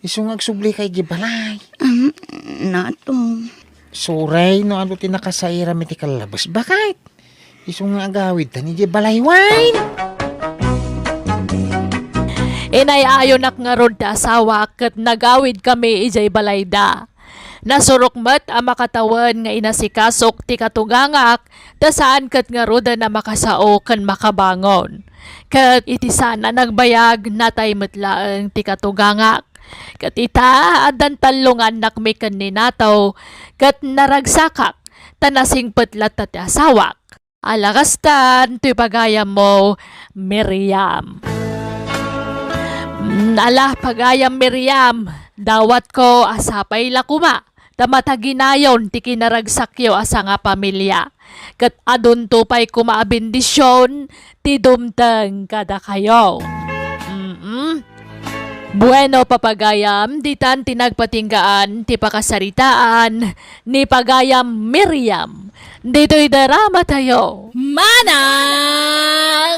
Speaker 8: Isong agsubli kay gibalay.
Speaker 4: Nato.
Speaker 8: Suray, no ano tinakasaira miti kalabas. Bakit? Isong agawid ta ni gibalay wine.
Speaker 3: Inayayon nak nga ron da asawa kat nagawid kami ijay balayda. Nasurukmat ang makatawan nga inasikasok ti katugangak da saan kat nga roda na makasao kan makabangon. Kat iti sana nagbayag natay matlaang ti katugangak. Kat ita adan talungan nakmi kan ninataw kat naragsakak tanasing petlat ti asawak. Alakastan ti pagayam mo Miriam. Ala pagayam Miriam, dawat ko asapay lakuma. Tamataginayon ti kinaragsakyo asa nga pamilya. Kat adun to pa'y kumaabindisyon, ti dumtang kada kayo. Bueno, papagayam, ditan tinagpatinggaan, ti pakasaritaan, ni pagayam Miriam. Dito'y darama tayo. Manang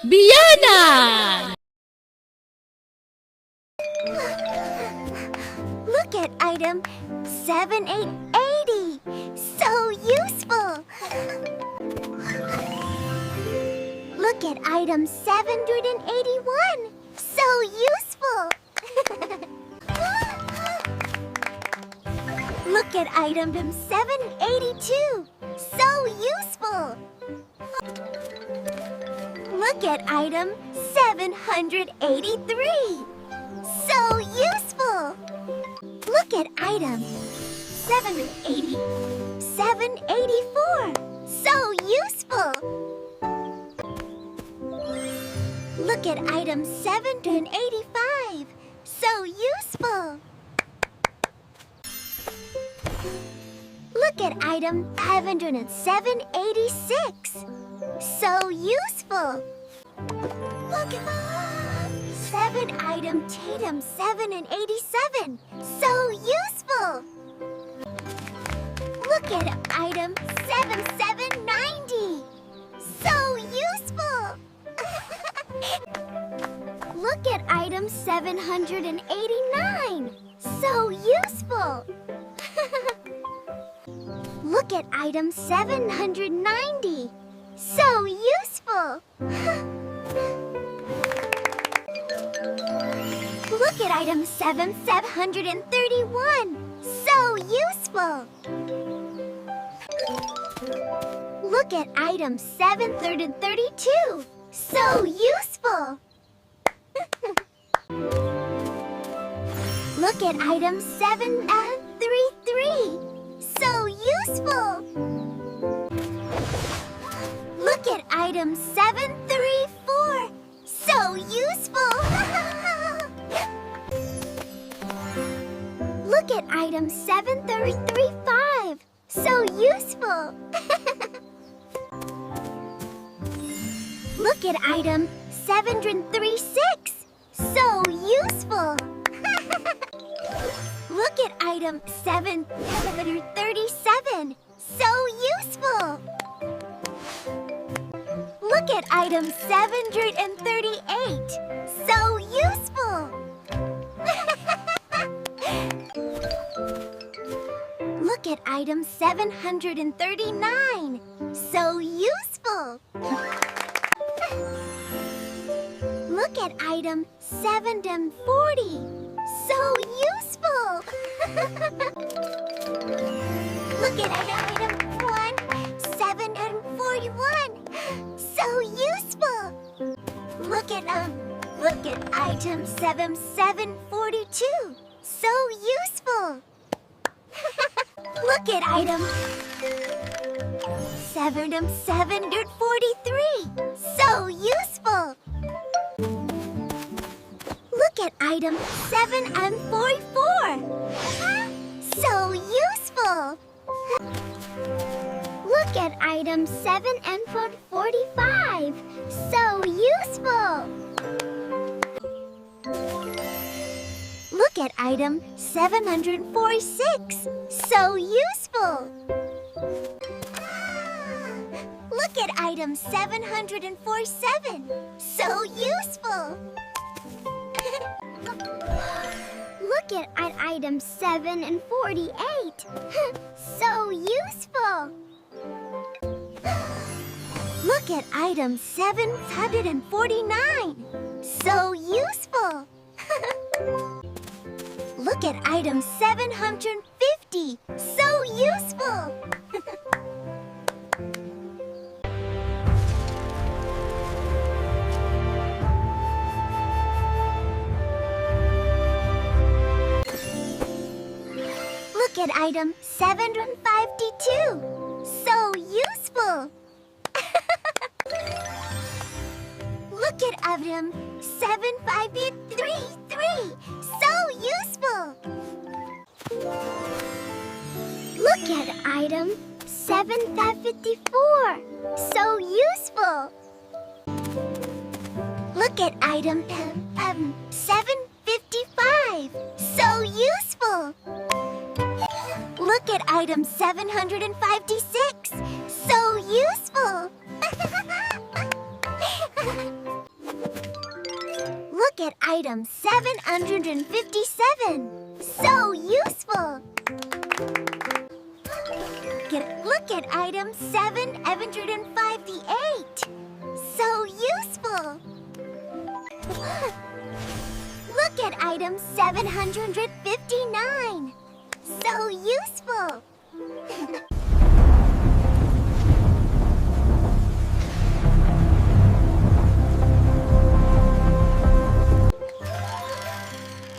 Speaker 3: Biyanan!
Speaker 10: Look at item 7880. So useful. Look at item 781. So useful. Look at item 782. So useful. Look at item 783. So useful. Look at item 780. 784. So useful. Look at item 785. So useful. Look at item 786. So useful. Look at 7 item Tatum 7 and 87. So useful. Look at item 7790. So useful. Look at item 789. So useful. Look at item 790. So useful. Look at item 731. So useful. Look at item 732. So useful. Look at item 733. So useful. Look at item 734. So useful. Look at item 735. So useful. Look at item 736. So useful. Look at item 737. So useful. Look at item 738. So useful. Look at item 739. So useful. Look at item 740. So useful. Look at item 741. So useful. Look at item 742. So useful. Look at item 743. So useful. Look at item 744. So useful. Look at item 745. So useful. Look at item 746. So useful. Look at item 747. So useful. Look at item 748. So useful. Look at item 749. So useful. Look at item 750. So useful. Look at item 752. So useful. Look at item 7533. So useful. Look at item 754. So useful. Look at item 7 So useful! Look at item 756. So useful! Look at item 757. So useful! Look at item 758. So useful! Look at item 759. So useful!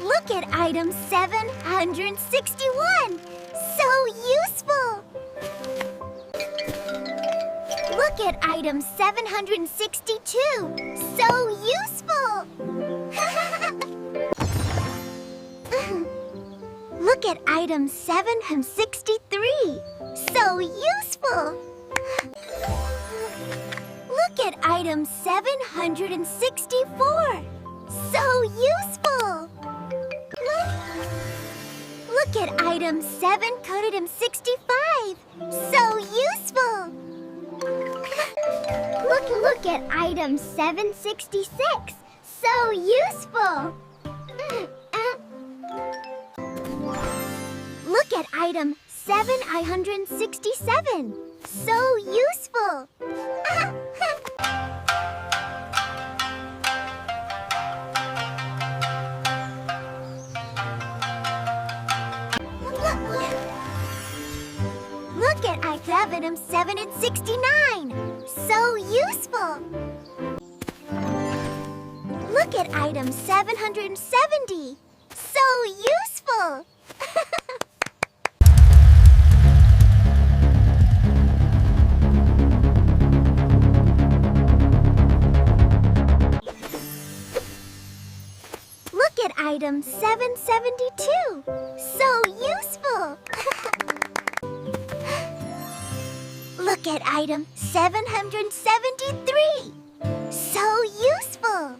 Speaker 10: Look at item 761. So useful! Look at item 762. So useful! Look at item 763. So useful! Look at item 764. So useful! Look at item 765. So useful! Look at item 766. So useful! Look at item 767. So useful! Look at item 769. So useful! Look at item 770. So useful! Look at item 772. So useful! Look at item 773. So useful!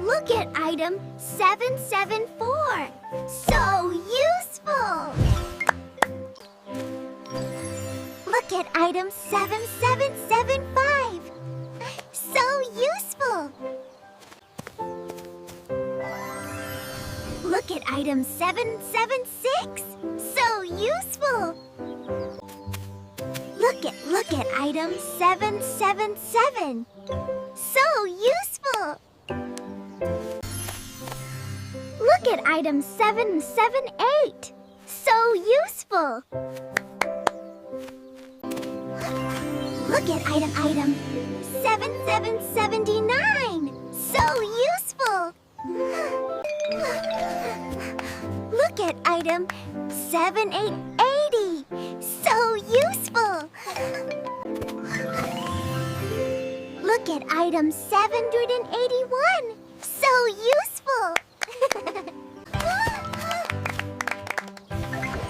Speaker 10: Look at item 774. So useful! Look at item 7775. So useful! Look at item 776. So useful! Look at item 777. So useful! Look at item 778. So useful! Look at item 7779. So useful! Look at item 7880. So useful! Look at item 781. So useful!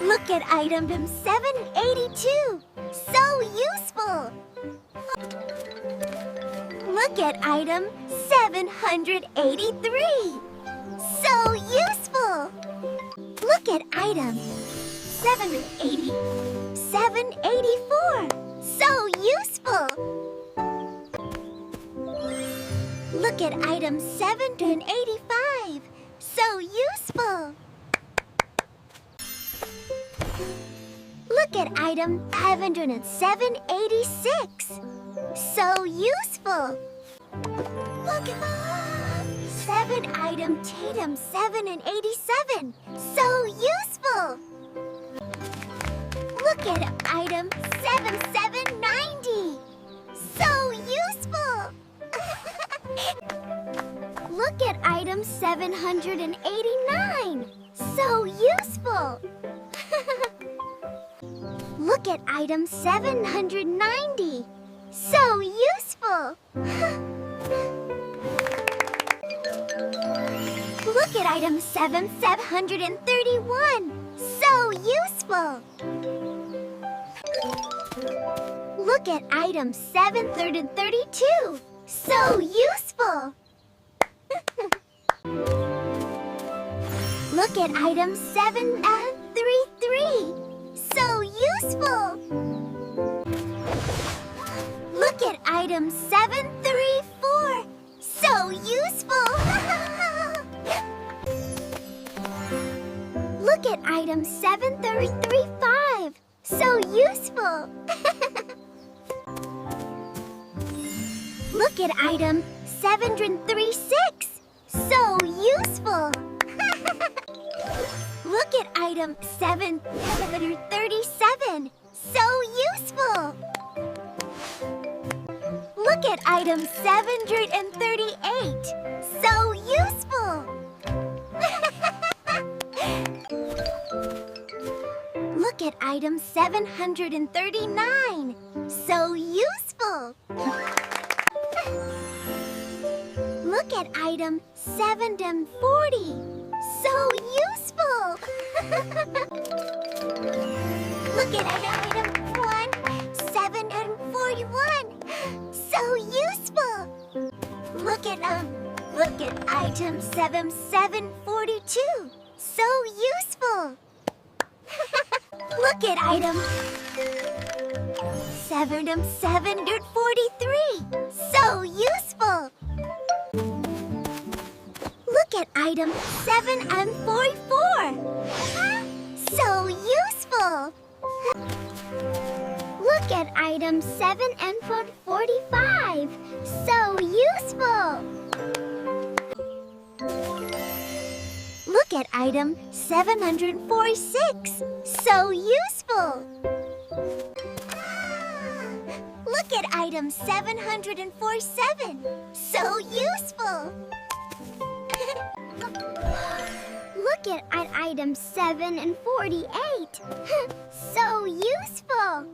Speaker 10: Look at item 782. So useful! Look at item 783. So useful! Look at item 784. So useful! Look at item 785. So useful! Look at item 786. So useful! Look at item Tatum 787. So useful! Look at item 7790. So useful! Look at item 789. So useful! Look at item 790. So useful! Look at item 731. So useful! Look at item 732. So useful! at item 733. So useful. Look at item 734. So useful. Look at item 7335. So useful. Look at item 736. So useful. Look at item 737. So useful. Look at item 738. So useful. Look at item 739. So useful. Look at item 740. So useful. Look at item 741. So useful. Look at item 742. So useful. Look at item 743. So useful. Look at item 744. So useful. Look at item 745. So useful. Look at item 746. So useful. Look at item 747. So useful. Look at item 748. So useful.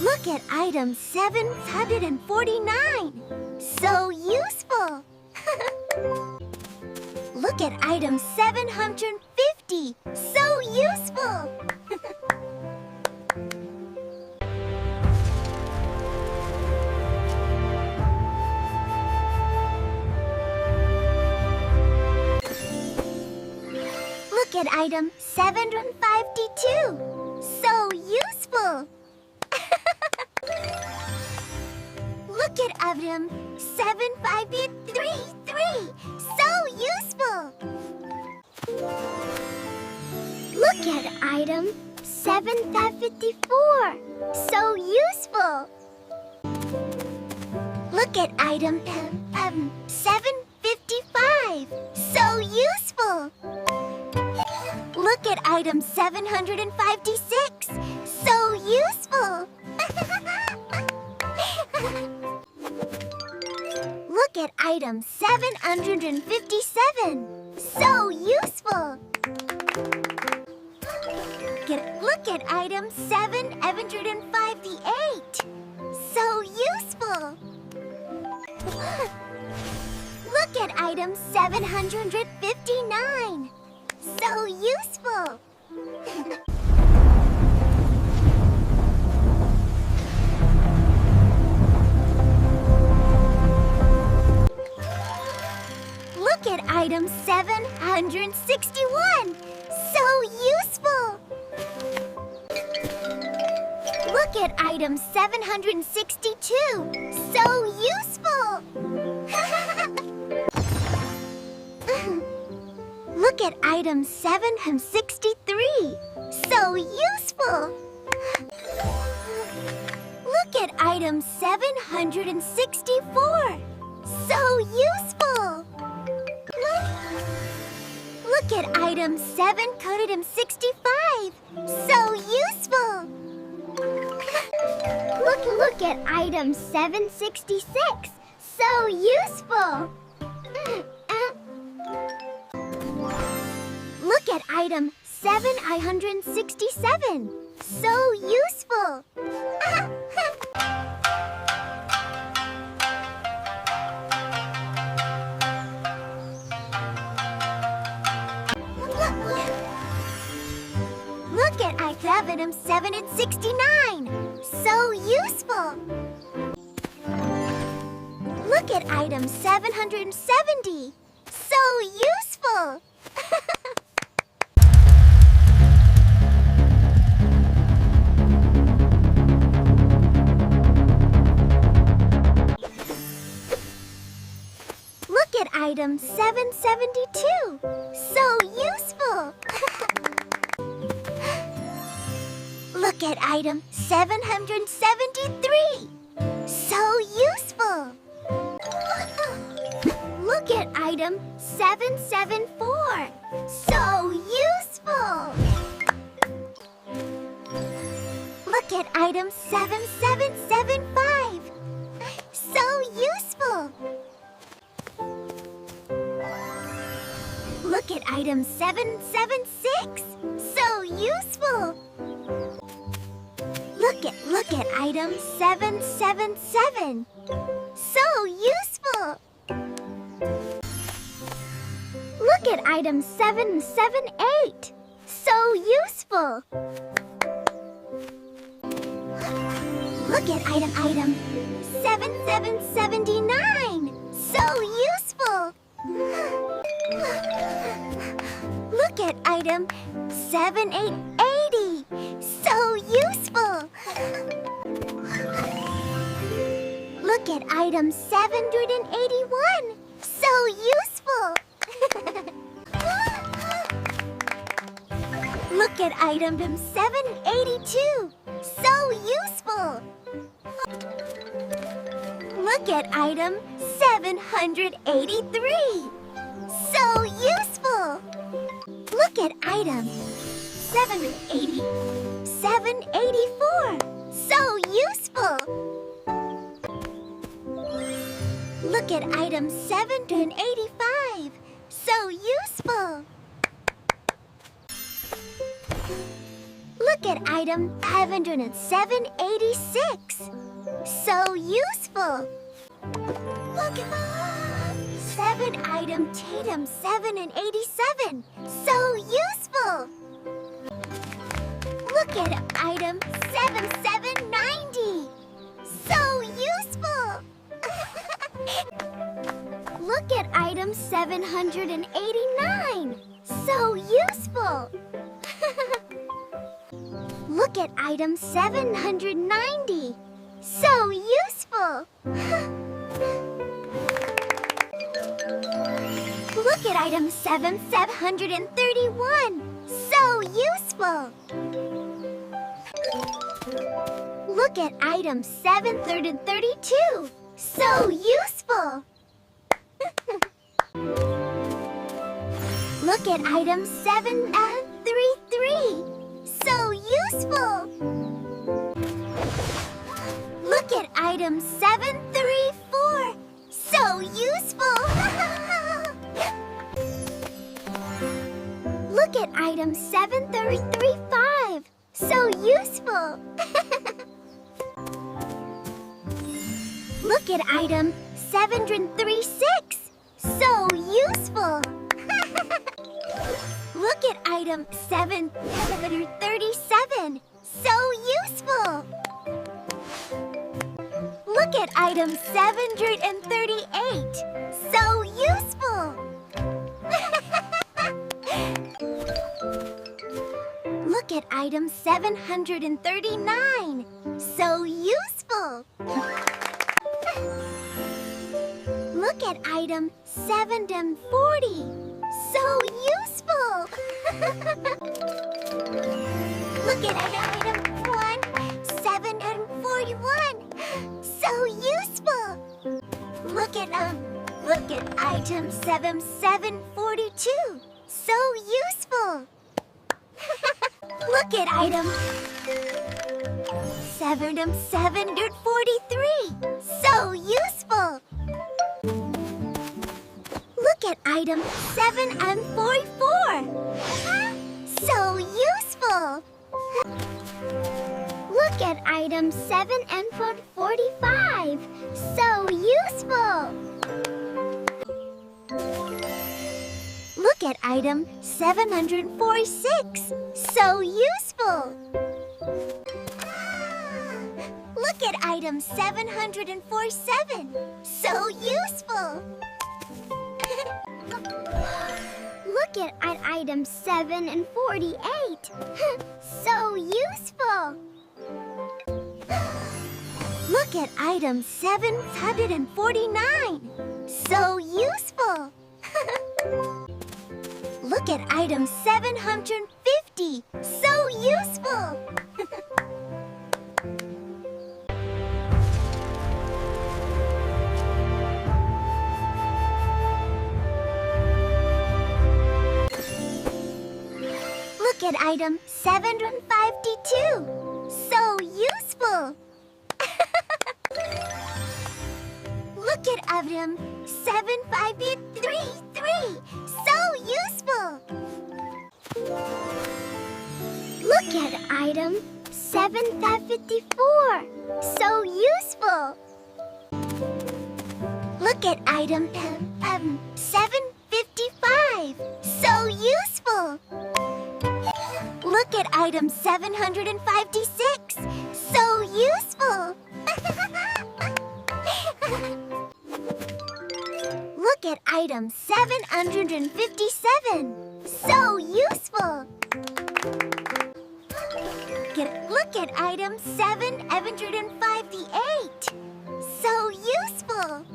Speaker 10: Look at item 749. So useful. Look at item 750. So useful. Look at item 752. So useful. Look at item 7533. So useful. Look at item 754. So useful. Look at item 755. So useful. Look at item 756. So useful. Look at item 757. So useful. Look at item 758. So useful. Look at item 759. So useful. Look at item 761. So useful. Look at item 762. So useful. Look at item 763. So useful. Look at item 764. So useful. Look at item 765. So useful. Look at item 766. So useful. Look at item 767. So useful. Look at item 769. So useful. Look at item 770. So useful. useful! Look at item 772. So useful! Look at item 773. So useful! Look at item 774. So useful! Look at item 7775. So useful! Look at item 776. So useful! Look at item 777. So useful! Look at item 778. So useful! Look at item 7779. So useful! Look at item 7880. So useful! Look at item 781. So useful! Look at item 782. So useful! Look at item 783. So useful! Look at item 784. So useful! Look at item 785. So useful! Look at item 786. So useful! Look at item 787. So useful! Look at item 7790. So useful! Look at item 789. So useful! Look at item 790. So useful! Look at item 731. So useful! Look at item 732. So useful! Look at item 733. So useful! Look at item 734. So useful! Look at item 735. So useful! Look at item 736. So useful! Look at item 737. So useful! Look at item 738. So useful! Look at item 739. So useful! Look at item 740. So useful! Look at item 741. So useful! Look at item 742. So useful! Look at item 743. So useful! Look at item 744. So useful! Look at item 745. So useful! Look at item 746. So useful! Look at item 747. So useful! Look at item 7 and 48. So useful. Look at item 749. So useful. Look at item 750. So useful. Look at item 752. So useful. Look at item 7533. So useful. Look at item 754. So useful. Look at item 755. So useful. Look at item 756. So useful. Look at item 757. So useful. Look at item 758. So useful.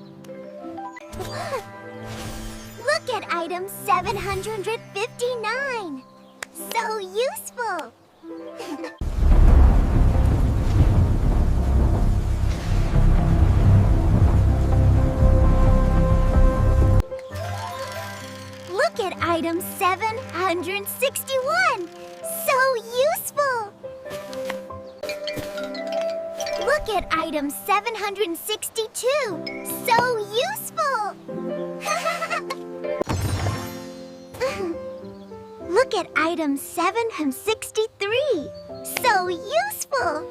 Speaker 10: Look at item 759. So useful. Look at item 761. So useful. Look at item 762. So useful. Look at item 763. So useful.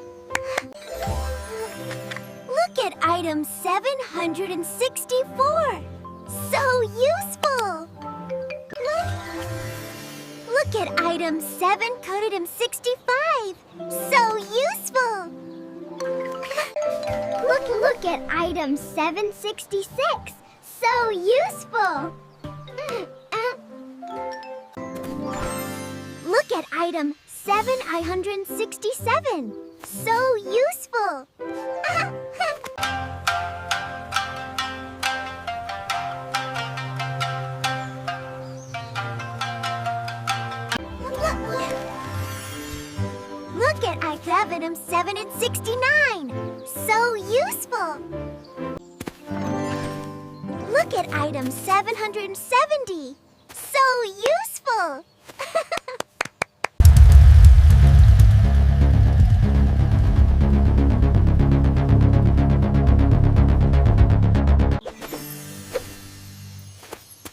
Speaker 10: Look at item 764. So useful. Look at item 765. So useful. Look at item 766. So useful. Look at item 767. So useful. Look at item 769. So useful. Look at item 770. So useful.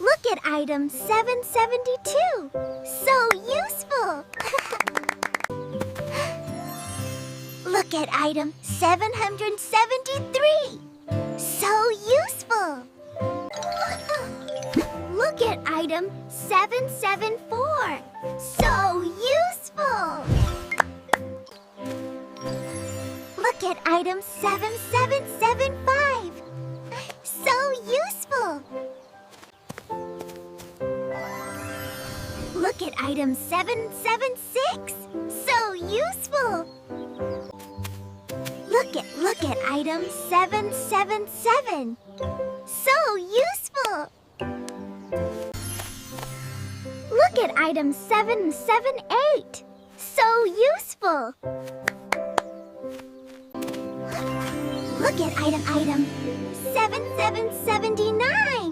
Speaker 10: Look at item 772. So useful. Look at item 773. So useful. Look at item 774. So useful. Look at item 7775. So useful. Look at item 776. So useful. Look at item 777. So useful. Look at item 778. So useful. Look at item 7779.